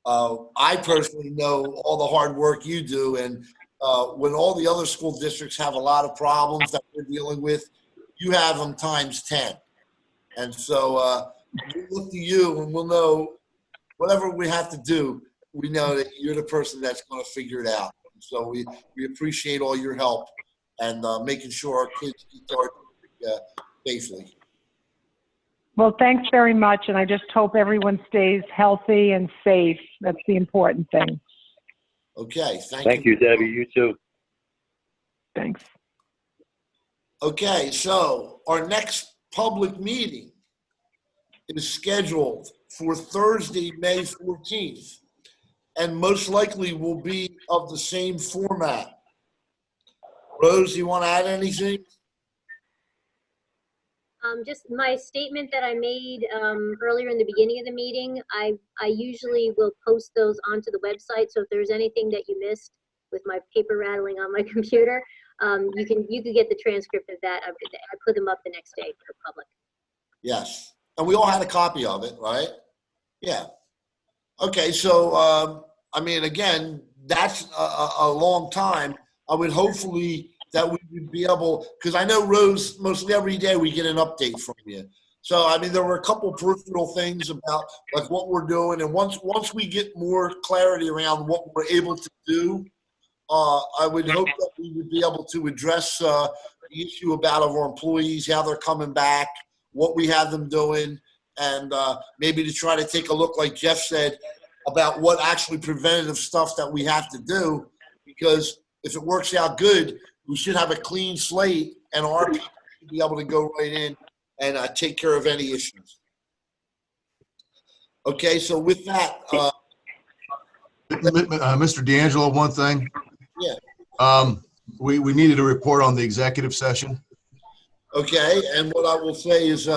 I personally know all the hard work you do, and when all the other school districts have a lot of problems that we're dealing with, you have them times 10. And so we look to you, and we'll know whatever we have to do, we know that you're the person that's going to figure it out. So we appreciate all your help and making sure our kids get started safely. Well, thanks very much, and I just hope everyone stays healthy and safe. That's the important thing. Okay, Thank you, Debbie. You too. Thanks. Okay, so our next public meeting is scheduled for Thursday, May 14th, and most likely will be of the same format. Rose, you want to add anything? Just my statement that I made earlier in the beginning of the meeting, I usually will post those onto the website. So if there's anything that you missed with my paper rattling on my computer, you can get the transcript of that. I put them up the next day for the public. Yes, and we all had a copy of it, right? Yeah. Okay, so I mean, again, that's a long time. I would hopefully that we would be able, because I know, Rose, mostly every day we get an update from you. So, I mean, there were a couple of peripheral things about like what we're doing. And once we get more clarity around what we're able to do, I would hope that we would be able to address the issue about our employees, how they're coming back, what we have them doing, and maybe to try to take a look, like Jeff said, about what actually preventative stuff that we have to do. Because if it works out good, we should have a clean slate, and our people should be able to go right in and take care of any issues. Okay, so with that, Mr. D'Angelo, one thing. Yeah. We needed a report on the executive session. Okay, and what I will say is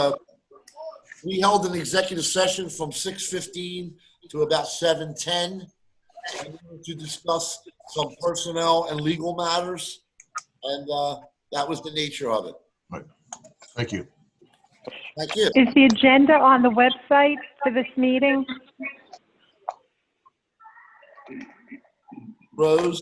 we held an executive session from 6:15 to about 7:10 to discuss some personnel and legal matters. And that was the nature of it. Right. Thank you. Thank you. Is the agenda on the website for this meeting? Rose?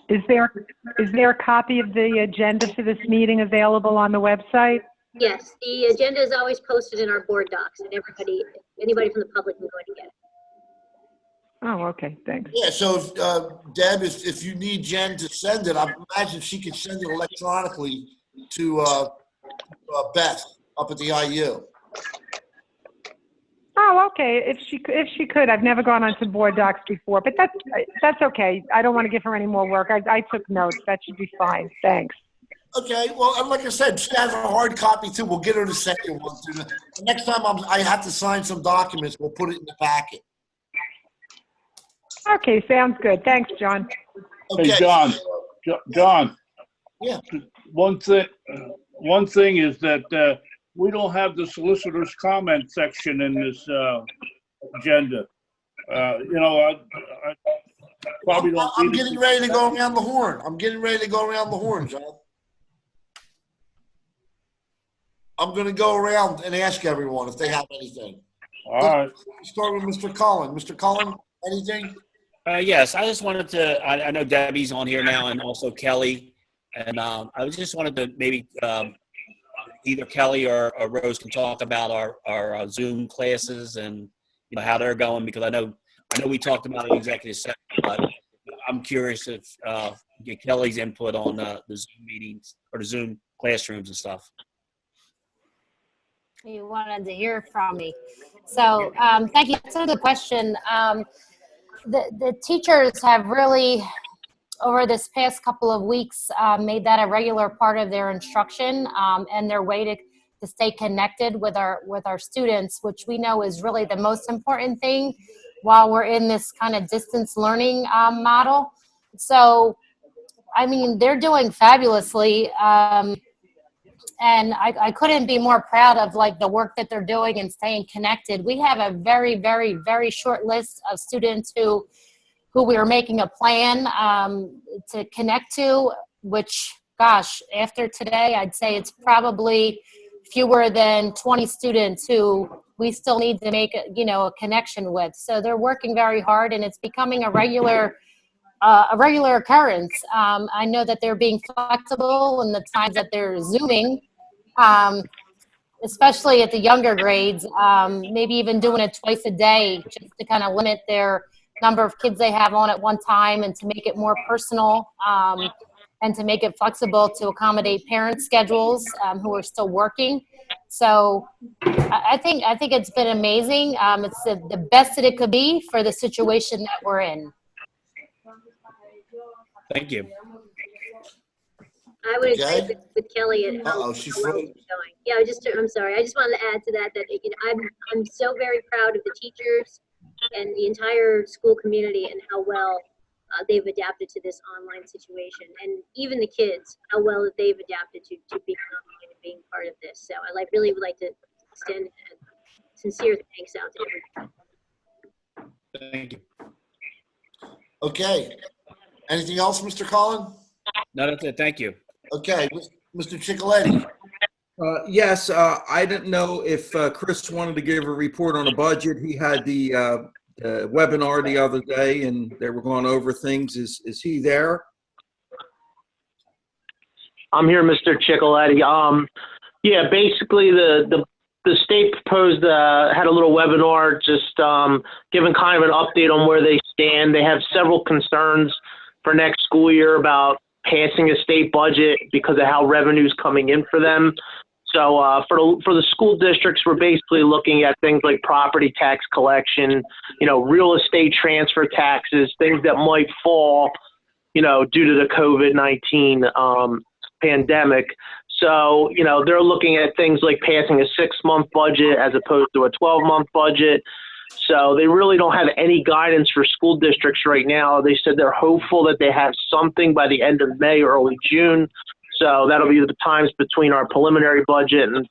Is there a copy of the agenda for this meeting available on the website? Yes, the agenda is always posted in our board docs, and anybody from the public can go and get it. Oh, okay, thanks. Yeah, so if, Deb, if you need Jen to send it, I imagine she could send it electronically to Beth up at the IU. Oh, okay. If she could, I've never gone onto board docs before, but that's okay. I don't want to give her any more work. I took notes. That should be fine. Thanks. Okay, well, and like I said, she has a hard copy too. We'll get her to send you one. The next time I have to sign some documents, we'll put it in the packet. Okay, sounds good. Thanks, John. Okay. Hey, John. Yeah. One thing is that we don't have the solicitor's comment section in this agenda. I probably don't. I'm getting ready to go around the horn. John. I'm going to go around and ask everyone if they have anything. All right. Let's start with Mr. Cullen. Mr. Cullen, anything? Yes, I just wanted to, I know Debbie's on here now and also Kelly. And I just wanted to maybe either Kelly or Rose can talk about our Zoom classes and how they're going, because I know we talked about an executive session, but I'm curious if get Kelly's input on the Zoom meetings or the Zoom classrooms and stuff. You wanted to hear from me. So thank you. So the question, the teachers have really, over this past couple of weeks, made that a regular part of their instruction and their way to stay connected with our students, which we know is really the most important thing while we're in this kind of distance learning model. So, I mean, they're doing fabulously. And I couldn't be more proud of the work that they're doing and staying connected. We have a very, very, very short list of students who we are making a plan to connect to, which, gosh, after today, I'd say it's probably fewer than 20 students who we still need to make a connection with. So they're working very hard, and it's becoming a regular occurrence. I know that they're being flexible in the times that they're Zooming, especially at the younger grades, maybe even doing it twice a day just to kind of limit their number of kids they have on at one time and to make it more personal, and to make it flexible to accommodate parent schedules who are still working. So I think it's been amazing. It's the best that it could be for the situation that we're in. Thank you. I would Okay. agree with Kelly and how Uh-oh, she well froze. it's going. Yeah, I'm sorry. I just wanted to add to that I'm so very proud of the teachers and the entire school community and how well they've adapted to this online situation, and even the kids, how well that they've adapted to being online and being part of this. So I really would like to extend a sincere thanks out to everybody. Thank you. Okay. Anything else, Mr. Collin? No, that's it. Thank you. Okay, Mr. Chicoletti. Yes, I didn't know if Chris wanted to give a report on the budget. He had the webinar the other day, and they were going over things. Is he there? I'm here, Mr. Chicoletti. Yeah, basically the state proposed, had a little webinar, just giving kind of an update on where they stand. They have several concerns for next school year about passing a state budget because of how revenue's coming in for them. So for the school districts, we're basically looking at things like property tax collection, real estate transfer taxes, things that might fall, due to the COVID-19 pandemic. So, they're looking at things like passing a 6-month budget as opposed to a 12-month budget. So they really don't have any guidance for school districts right now. They said they're hopeful that they have something by the end of May, early June. So that'll be the times between our preliminary budget and,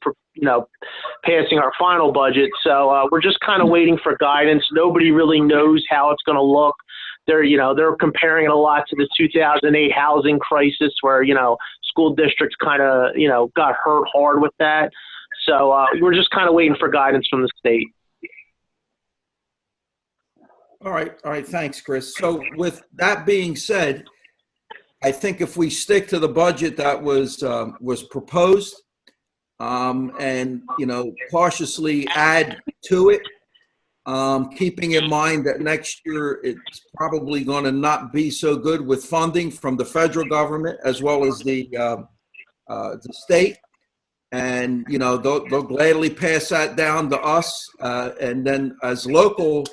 passing our final budget. So we're just kind of waiting for guidance. Nobody really knows how it's going to look. They're comparing it a lot to the 2008 housing crisis where, school districts kind of, got hurt hard with that. So we're just kind of waiting for guidance from the state. All right. Thanks, Chris. So with that being said, I think if we stick to the budget that was proposed, and cautiously add to it, keeping in mind that next year it's probably going to not be so good with funding from the federal government as well as the state, and they'll gladly pass that down to us, and then as local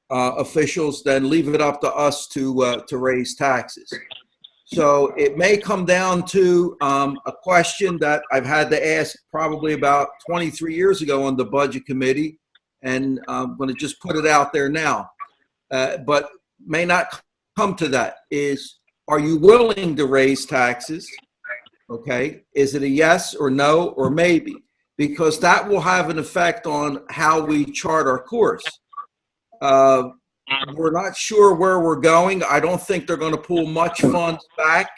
officials then leave it up to us to raise taxes. So it may come down to a question that I've had to ask probably about 23 years ago on the budget committee, and I'm going to just put it out there now, but may not come to that, is, are you willing to raise taxes? Okay, is it a yes or no or maybe? Because that will have an effect on how we chart our course. We're not sure where we're going. I don't think they're going to pull much funds back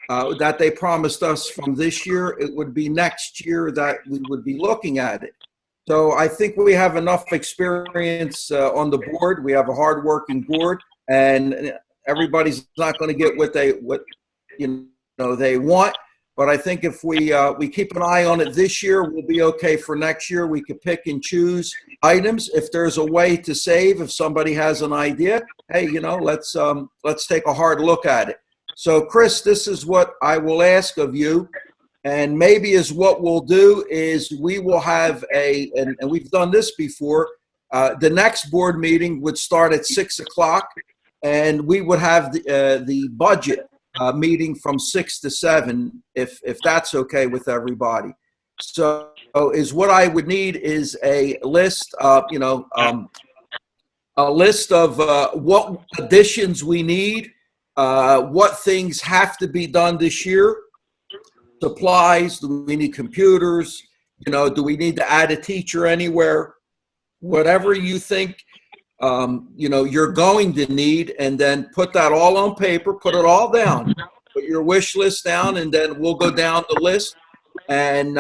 that they promised us from this year. It would be next year that we would be looking at it. So I think we have enough experience on the board. We have a hard-working board, and everybody's not going to get what they want. But I think if we keep an eye on it this year, we'll be okay for next year. We could pick and choose items. If there's a way to save, if somebody has an idea, hey, let's take a hard look at it. So, Chris, this is what I will ask of you, and maybe is what we'll do is we will have and we've done this before. The next board meeting would start at 6 o'clock, and we would have the budget meeting from 6 to 7, if that's okay with everybody. So is what I would need is a list of, a list of what additions we need, what things have to be done this year, supplies, do we need computers, do we need to add a teacher anywhere, whatever you think you're going to need, and then put that all on paper, put it all down, put your wish list down, and then we'll go down the list, and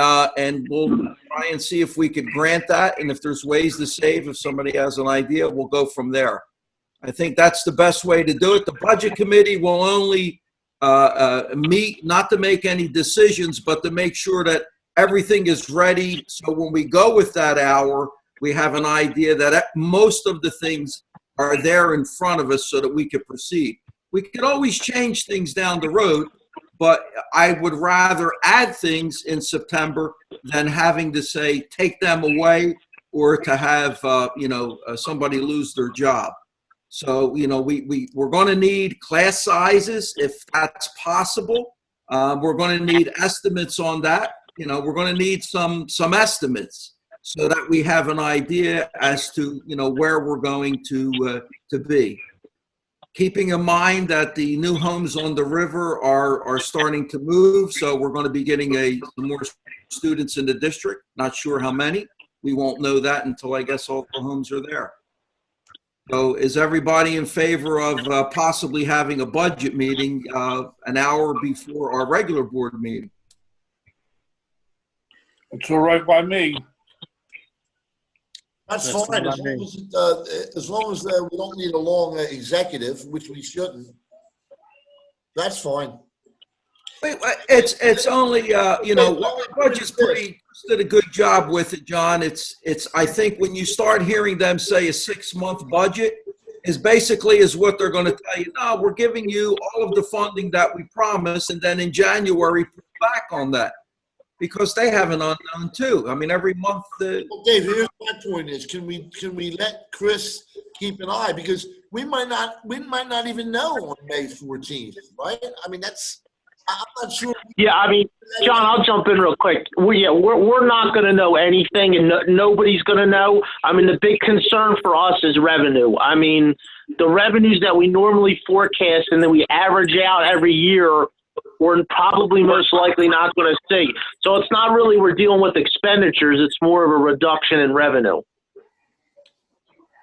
we'll try and see if we could grant that. And if there's ways to save, if somebody has an idea, we'll go from there. I think that's the best way to do it. The budget committee will only meet not to make any decisions, but to make sure that everything is ready. So when we go with that hour, we have an idea that most of the things are there in front of us so that we can proceed. We could always change things down the road, but I would rather add things in September than having to say, take them away, or to have, somebody lose their job. So, we're going to need class sizes if that's possible. We're going to need estimates on that. We're going to need some estimates so that we have an idea as to, where we're going to be. Keeping in mind that the new homes on the river are starting to move, so we're going to be getting some more students in the district. Not sure how many. We won't know that until I guess all the homes are there. So is everybody in favor of possibly having a budget meeting an hour before our regular board meeting? It's all right by me. That's fine, as long as we don't need a long executive, which we shouldn't. That's fine. It's only budget's pretty did a good job with it, John. It's I think when you start hearing them say a 6-month budget is basically what they're going to tell you. No, we're giving you all of the funding that we promised, and then in January put back on that. Because they have an unknown too. I mean, every month. Well, Dave, here's my point: is can we let Chris keep an eye, because we might not even know on May 14th, right? I mean, I'm not sure. Yeah, I mean, John, I'll jump in real quick. We're not going to know anything, and nobody's going to know. I mean, the big concern for us is revenue. I mean, the revenues that we normally forecast and that we average out every year, we're probably most likely not going to see. So it's not really we're dealing with expenditures. It's more of a reduction in revenue.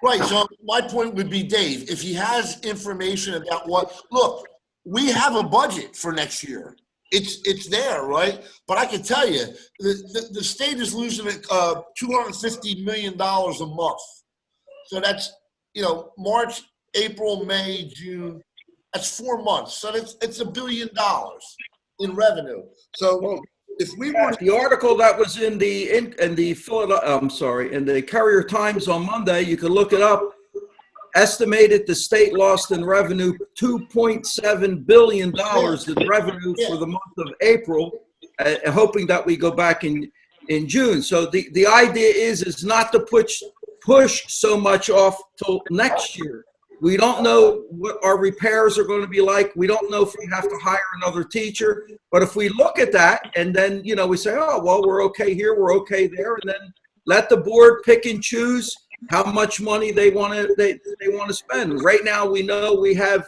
Right. So my point would be, Dave, if he has information about look, we have a budget for next year. It's there, right? But I can tell you, the state is losing $250 million a month. So that's, March, April, May, June. That's 4 months. So it's $1 billion in revenue. So if we were the article that was in the Courier Times on Monday, you can look it up. Estimated the state lost in revenue $2.7 billion in revenue for the month of April, hoping that we go back in June. So the idea is not to push so much off till next year. We don't know what our repairs are going to be like. We don't know if we have to hire another teacher. But if we look at that and then, we say, oh, well, we're okay here, we're okay there, and then let the board pick and choose how much money they want to spend. Right now, we know we have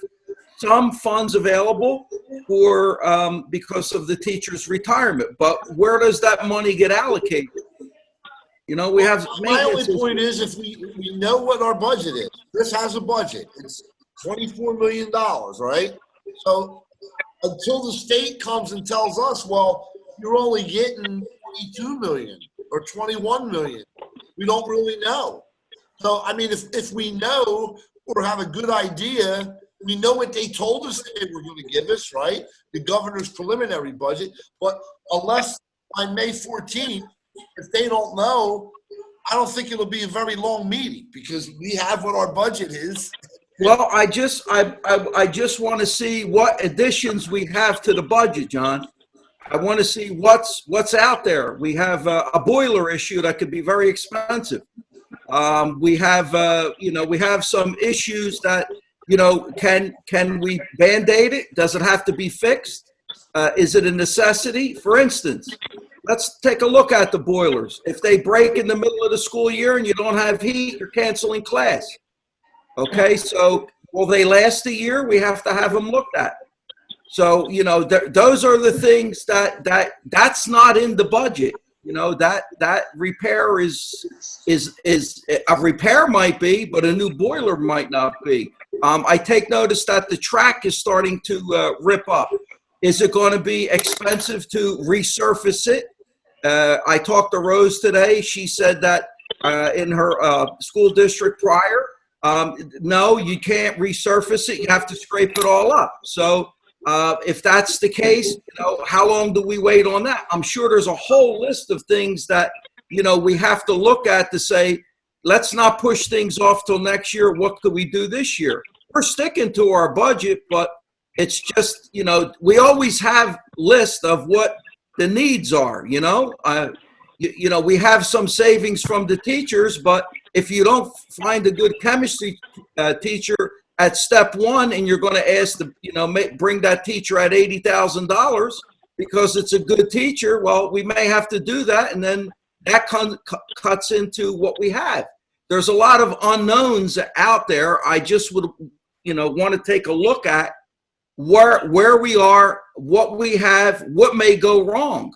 some funds available for because of the teacher's retirement. But where does that money get allocated? We have. My only point is, if we know what our budget is, this has a budget. It's $24 million, right? So until the state comes and tells us, well, you're only getting 22 million or 21 million, we don't really know. So, I mean, if we know or have a good idea, we know what they told us they were going to give us, right? The governor's preliminary budget. But unless by May 14th, if they don't know, I don't think it'll be a very long meeting, because we have what our budget is. Well, I just want to see what additions we have to the budget, John. I want to see what's out there. We have a boiler issue that could be very expensive. We have some issues that, can we Band-Aid it? Does it have to be fixed? Is it a necessity? For instance, let's take a look at the boilers. If they break in the middle of the school year and you don't have heat, you're canceling class. Okay, so will they last a year? We have to have them looked at. So, those are the things that's not in the budget. That repair is a repair might be, but a new boiler might not be. I take notice that the track is starting to rip up. Is it going to be expensive to resurface it? I talked to Rose today. She said that in her school district prior, no, you can't resurface it. You have to scrape it all up. So if that's the case, how long do we wait on that? I'm sure there's a whole list of things that, we have to look at to say, let's not push things off till next year. What could we do this year? We're sticking to our budget, but it's just, we always have lists of what the needs are, we have some savings from the teachers, but if you don't find a good chemistry teacher at step one and you're going to ask bring that teacher at $80,000 because it's a good teacher, well, we may have to do that. And then that cuts into what we have. There's a lot of unknowns out there. I just would, want to take a look at where we are, what we have, what may go wrong.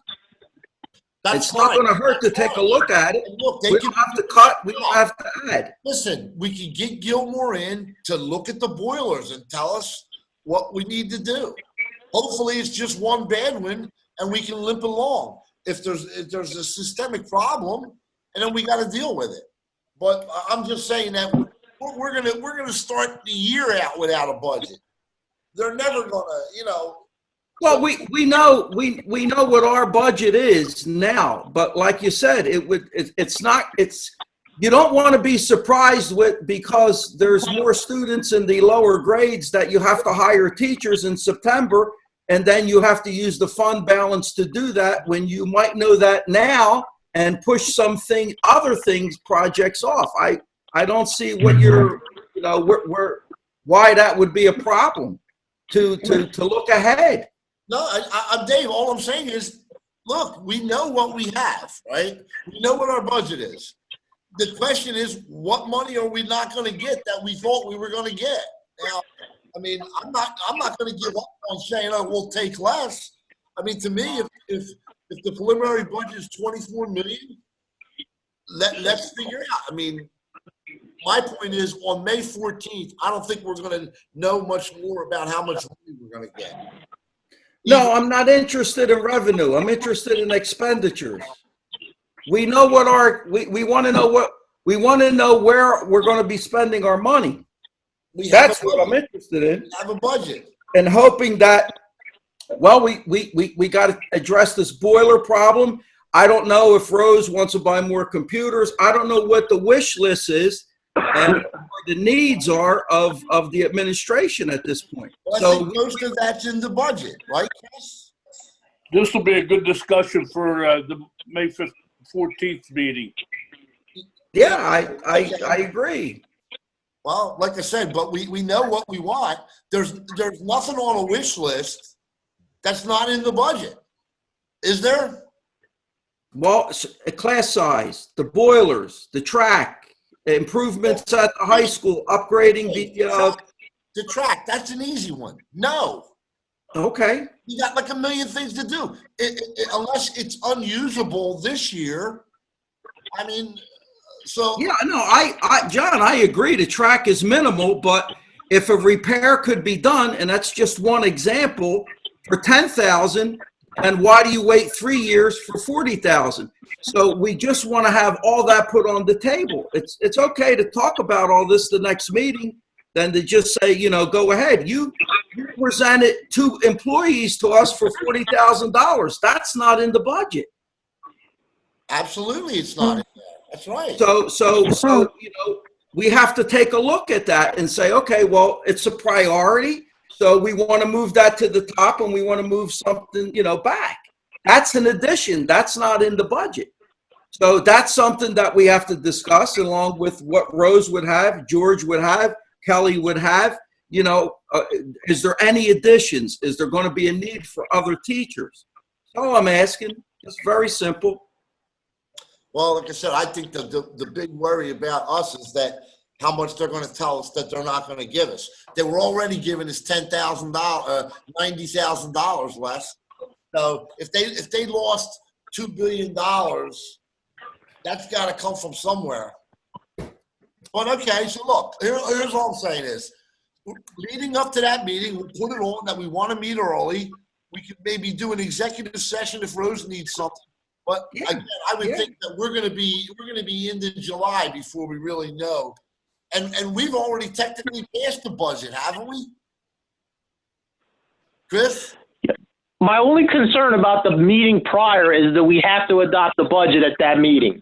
It's not going to hurt to take a look at it. Look, we don't have to cut. We don't have to add. Listen, we can get Gilmore in to look at the boilers and tell us what we need to do. Hopefully, it's just one bad one, and we can limp along. If there's a systemic problem, and then we got to deal with it. But I'm just saying that we're gonna start the year out without a budget. They're never gonna, Well, we know what our budget is now, but like you said, you don't want to be surprised because there's more students in the lower grades that you have to hire teachers in September, and then you have to use the fund balance to do that when you might know that now and push other projects off. I don't see what why that would be a problem to look ahead. No, I'm Dave. All I'm saying is, look, we know what we have, right? We know what our budget is. The question is, what money are we not going to get that we thought we were going to get? Now, I mean, I'm not going to give up on saying, oh, we'll take less. I mean, to me, if the preliminary budget is $24 million, let's figure it out. I mean, my point is, on May 14th, I don't think we're going to know much more about how much money we're going to get. No, I'm not interested in revenue. I'm interested in expenditures. We know what we want to know where we're going to be spending our money. That's what I'm interested in. We have a budget. And hoping that, well, we got to address this boiler problem. I don't know if Rose wants to buy more computers. I don't know what the wish list is and what the needs are of the administration at this point. Well, I think most of that's in the budget, right, Chris? This will be a good discussion for the May 14th meeting. Yeah, I agree. Well, like I said, but we know what we want. There's nothing on a wish list that's not in the budget. Is there? Well, class size, the boilers, the track, improvements at the high school, upgrading the track. That's an easy one. No. Okay. You got like a million things to do. Unless it's unusable this year. I mean, so. Yeah, no, John, I agree. The track is minimal, but if a repair could be done, and that's just one example, for $10,000, and why do you wait 3 years for $40,000? So we just want to have all that put on the table. It's okay to talk about all this the next meeting than to just say, go ahead. You presented 2 employees to us for $40,000. That's not in the budget. Absolutely, it's not in there. That's right. So we have to take a look at that and say, okay, well, it's a priority. So we want to move that to the top and we want to move something, back. That's an addition. That's not in the budget. So that's something that we have to discuss along with what Rose would have, George would have, Kelly would have. Is there any additions? Is there going to be a need for other teachers? So I'm asking. It's very simple. Well, like I said, I think the big worry about us is that how much they're going to tell us that they're not going to give us. They were already giving us $10,000, $90,000 less. So if they lost $2 billion, that's got to come from somewhere. But okay, so look, here's all I'm saying is, leading up to that meeting, we'll put it on that we want to meet early. We could maybe do an executive session if Rose needs something But Yeah, again, I would yeah. think that we're going to be into July before we really know. And we've already technically passed the budget, haven't we? Chris? My only concern about the meeting prior is that we have to adopt the budget at that meeting.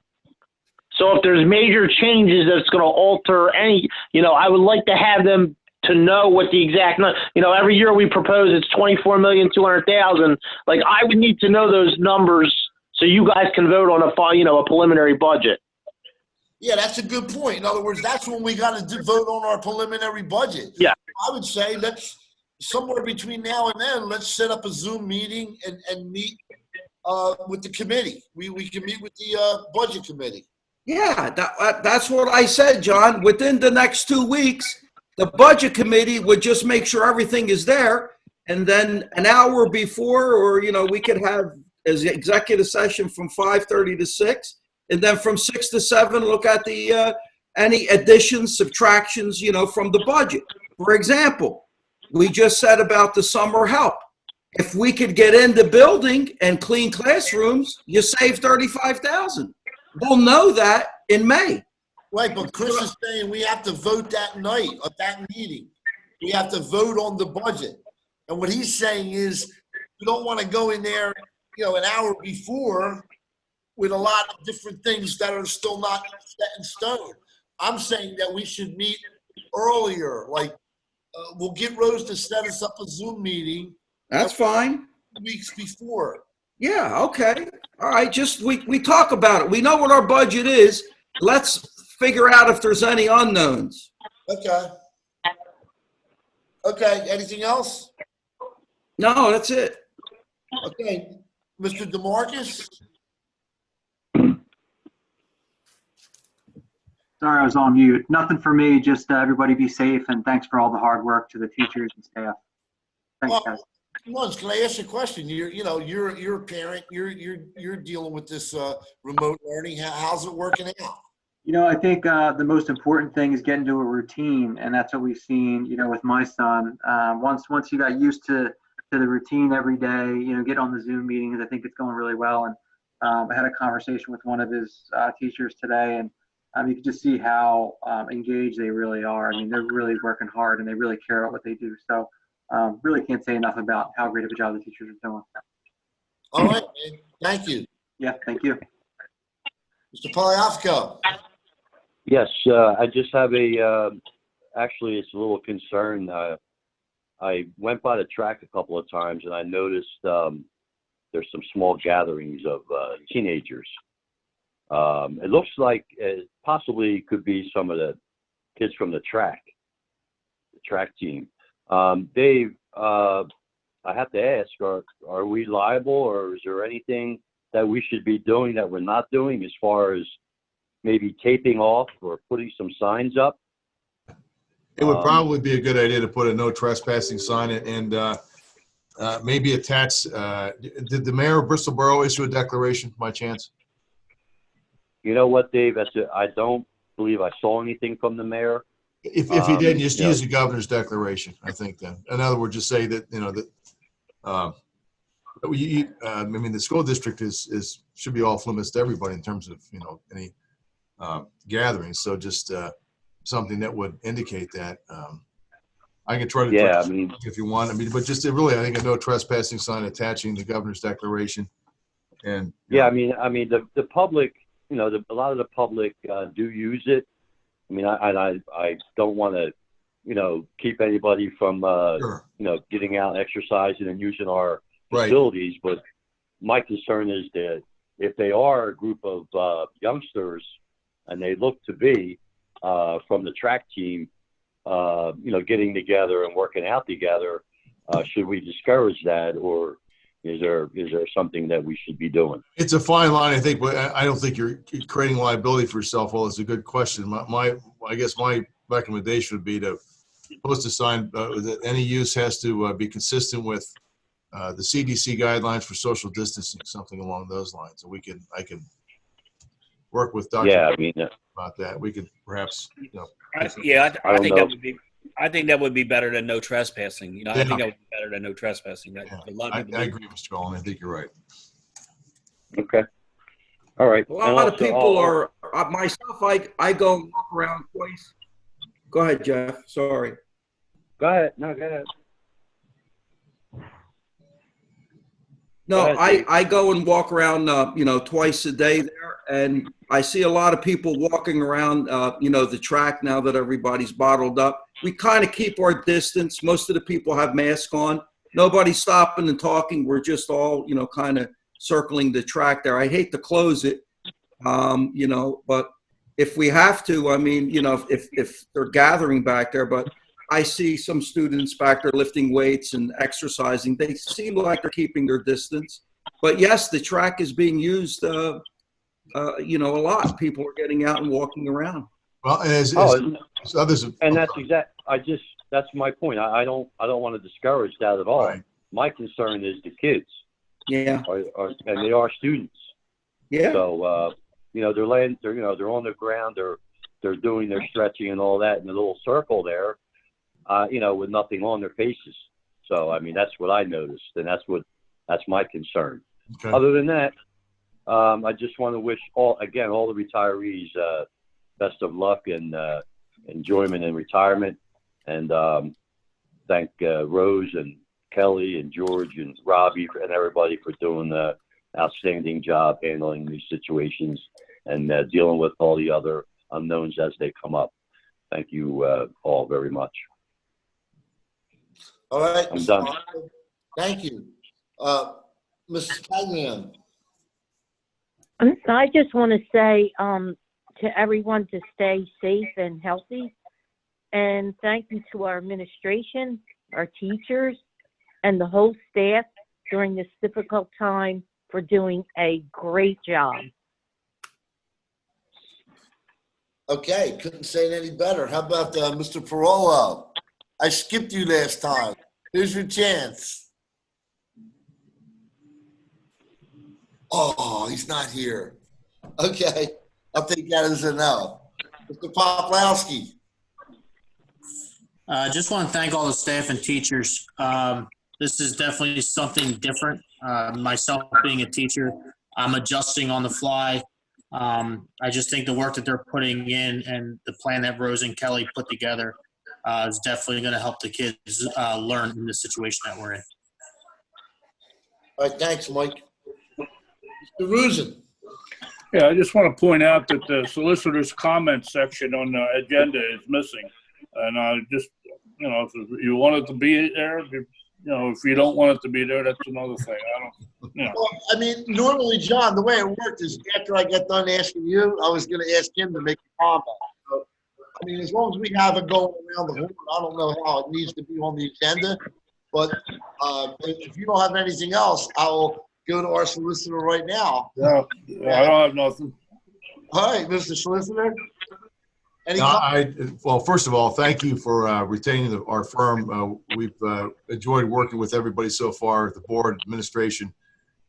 So if there's major changes that's going to alter any, I would like to have them to know what the exact, every year we propose it's 24,200,000. Like, I would need to know those numbers so you guys can vote on a preliminary budget. Yeah, that's a good point. In other words, that's when we got to vote on our preliminary budget. Yeah. I would say let's, somewhere between now and then, let's set up a Zoom meeting and meet with the committee. We can meet with the budget committee. Yeah, that's what I said, John. Within the next 2 weeks, the budget committee would just make sure everything is there. And then an hour before, or, we could have as executive session from 5:30 to 6. And then from 6 to 7, look at the any additions, subtractions, from the budget. For example, we just said about the summer help. If we could get in the building and clean classrooms, you save $35,000. We'll know that in May. Right, but Chris is saying we have to vote that night at that meeting. We have to vote on the budget. And what he's saying is we don't want to go in there, an hour before with a lot of different things that are still not set in stone. I'm saying that we should meet earlier. Like, we'll get Rose to set us up a Zoom meeting. That's fine. Weeks before. Yeah, okay. All right, just we talk about it. We know what our budget is. Let's figure out if there's any unknowns. Okay. Okay, anything else? No, that's it. Okay, Mr. DeMarcus? Sorry, I was on mute. Nothing for me, just everybody be safe, and thanks for all the hard work to the teachers and staff. Thanks, guys. Lawrence, can I ask you a question? You're a parent. You're dealing with this remote learning. How's it working out? I think the most important thing is getting to a routine, and that's what we've seen, with my son. Once he got used to the routine every day, get on the Zoom meetings, I think it's going really well. And I had a conversation with one of his teachers today, and you can just see how engaged they really are. I mean, they're really working hard, and they really care about what they do. So really can't say enough about how great of a job the teachers are doing. All right, man. Thank you. Yeah, thank you. Mr. Poliafco. Yes, I just have actually it's a little concern. I went by the track a couple of times and I noticed there's some small gatherings of teenagers. It looks like it possibly could be some of the kids from the track team. Dave, I have to ask, are we liable, or is there anything that we should be doing that we're not doing as far as maybe taping off or putting some signs up? It would probably be a good idea to put a no trespassing sign and maybe attach. Did the mayor of Bristol Borough issue a declaration by chance? You know what, Dave? I don't believe I saw anything from the mayor. If he did, just use the governor's declaration. I think then. In other words, just say that I mean, the school district should be off limits to everybody in terms of any gatherings. So just something that would indicate that. I can try to. Yeah, I mean, if you want, but just really, I think a no trespassing sign attaching the governor's declaration. And yeah, I mean, the public, a lot of the public do use it. I mean, I don't want to, keep anybody from, sure. Getting out, exercising, and using our facilities. Right. But my concern is that if they are a group of youngsters and they look to be from the track team, getting together and working out together, should we discourage that, or is there something that we should be doing? It's a fine line, I think, but I don't think you're creating liability for yourself. Well, it's a good question. I guess my recommendation would be to post a sign that any use has to be consistent with the CDC guidelines for social distancing, something along those lines. And I can work with Dr. about that. We could perhaps, I think that would be better than no trespassing. I think that would be better than no trespassing. I agree, Mr. Collin. I think you're right. Okay. All right. A lot of people are, myself, I go and walk around twice. Go ahead, Jeff. Sorry. Go ahead. No, go ahead. No, Go ahead, Dave. I go and walk around, twice a day there, and I see a lot of people walking around, the track now that everybody's bottled up. We kind of keep our distance. Most of the people have masks on. Nobody's stopping and talking. We're just all, kind of circling the track there. I hate to close it, but if we have to, if they're gathering back there, but I see some students back there lifting weights and exercising. They seem like they're keeping their distance. But yes, the track is being used, a lot. People are getting out and walking around. Well, as others, and that's my point. I don't want to discourage that at all. Right. My concern is the kids. Yeah. And they are students. Yeah. So they're on the ground. They're doing their stretching and all that in a little circle there. With nothing on their faces. So, that's what I noticed, and that's my concern. Okay. Other than that, I just want to wish all the retirees best of luck and enjoyment in retirement, and thank Rose and Kelly and George and Robbie and everybody for doing an outstanding job handling these situations and dealing with all the other unknowns as they come up. Thank you all very much. All right. I'm done. Thank you. Mrs. Pagman. I just want to say to everyone to stay safe and healthy. And thank you to our administration, our teachers, and the whole staff during this difficult time for doing a great job. Okay, couldn't say it any better. How about Mr. Parolo? I skipped you last time. Here's your chance. Oh, he's not here. Okay, I'll take that as a no. Mr. Poplowski. I just want to thank all the staff and teachers. This is definitely something different. Myself being a teacher, I'm adjusting on the fly. I just think the work that they're putting in and the plan that Rose and Kelly put together is definitely going to help the kids learn in the situation that we're in. All right, thanks, Mike. Mr. Rusin. Yeah, I just want to point out that the solicitor's comment section on the agenda is missing. And I just, if you want it to be there, if you don't want it to be there, that's another thing. Well, normally, John, the way it worked is after I get done asking you, I was going to ask him to make a comment. So, as long as we have it going around the horn, I don't know how it needs to be on the agenda. But if you don't have anything else, I'll go to our solicitor right now. Yeah, I don't have nothing. All right, Mr. Solicitor. Well, first of all, thank you for retaining our firm. We've enjoyed working with everybody so far, the board, administration.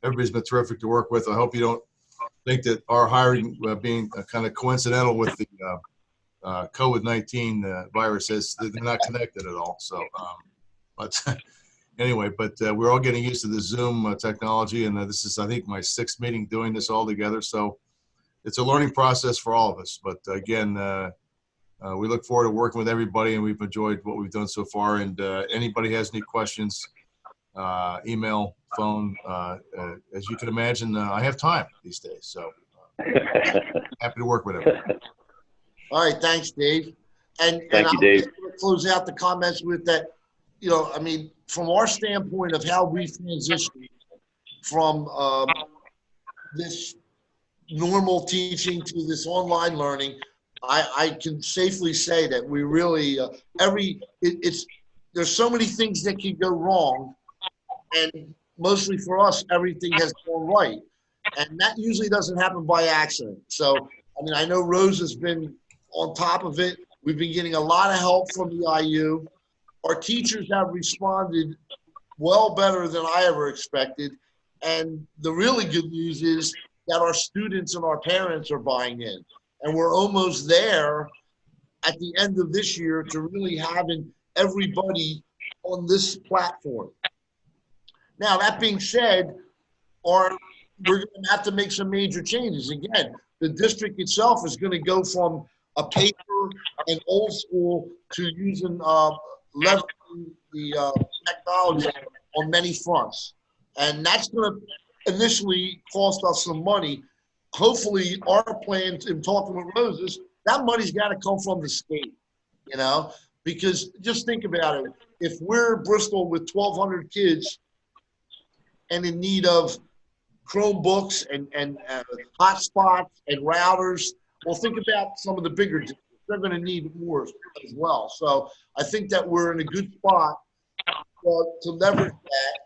Everybody's been terrific to work with. I hope you don't think that our hiring being kind of coincidental with the COVID-19 virus is they're not connected at all. So, but anyway, we're all getting used to the Zoom technology, and this is, I think, my 6th meeting doing this all together. So it's a learning process for all of us. But again, we look forward to working with everybody, and we've enjoyed what we've done so far. And anybody has any questions, email, phone, as you can imagine, I have time these days. So happy to work with everybody. All right, thanks, Dave. Thank you, Dave. I'll close out the comments with that. From our standpoint of how we transitioned from this normal teaching to this online learning, I can safely say that we really there's so many things that can go wrong, and mostly for us, everything has gone right, and that usually doesn't happen by accident. So, I know Rose has been on top of it. We've been getting a lot of help from the IU. Our teachers have responded well better than I ever expected, and the really good news is that our students and our parents are buying in. And we're almost there at the end of this year to really having everybody on this platform. Now, that being said, our we're going to have to make some major changes. Again, the district itself is going to go from a paper and old school to using leveraging the technology on many fronts. And that's going to initially cost us some money. Hopefully, our plan in talking with Roses, that money's got to come from the state, you know, because just think about it. If we're Bristol with 1,200 kids and in need of Chromebooks and hotspots and routers, well, think about some of the bigger districts. They're going to need more as well. So I think that we're in a good spot to leverage that.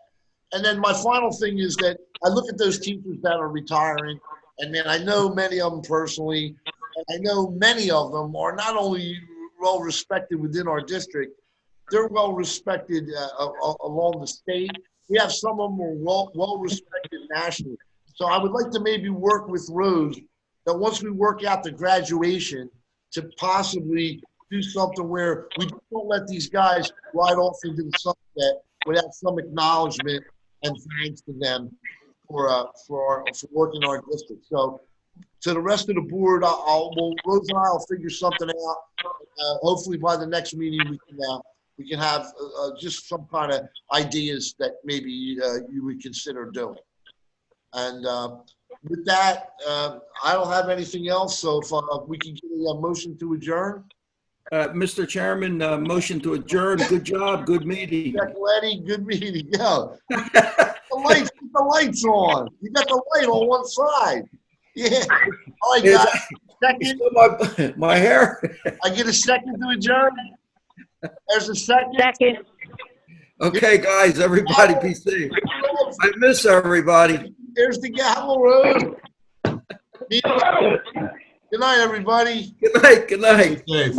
And then my final thing is that I look at those teachers that are retiring, and man, I know many of them personally, and I know many of them are not only well respected within our district, they're well respected along the state. We have some of them are well respected nationally. So I would like to maybe work with Rose that once we work out the graduation to possibly do something where we don't let these guys ride off into the sunset without some acknowledgement and thanks to them for working our district. So to the rest of the board, Rose and I will figure something out. Hopefully by the next meeting we can have just some kind of ideas that maybe you would consider doing. And with that, I don't have anything else. So if we can get a motion to adjourn. Mr. Chairman, motion to adjourn. Good job. Good meeting. Letty, good meeting. Yeah. Keep the lights on. You got the light on one side. Yeah. All right, guys. Second. My hair. I get a second to adjourn. There's a second. Second. Okay, guys, everybody be safe. I miss everybody. There's the gavel, Rose. Good night, everybody. Good night. Good night. Safe.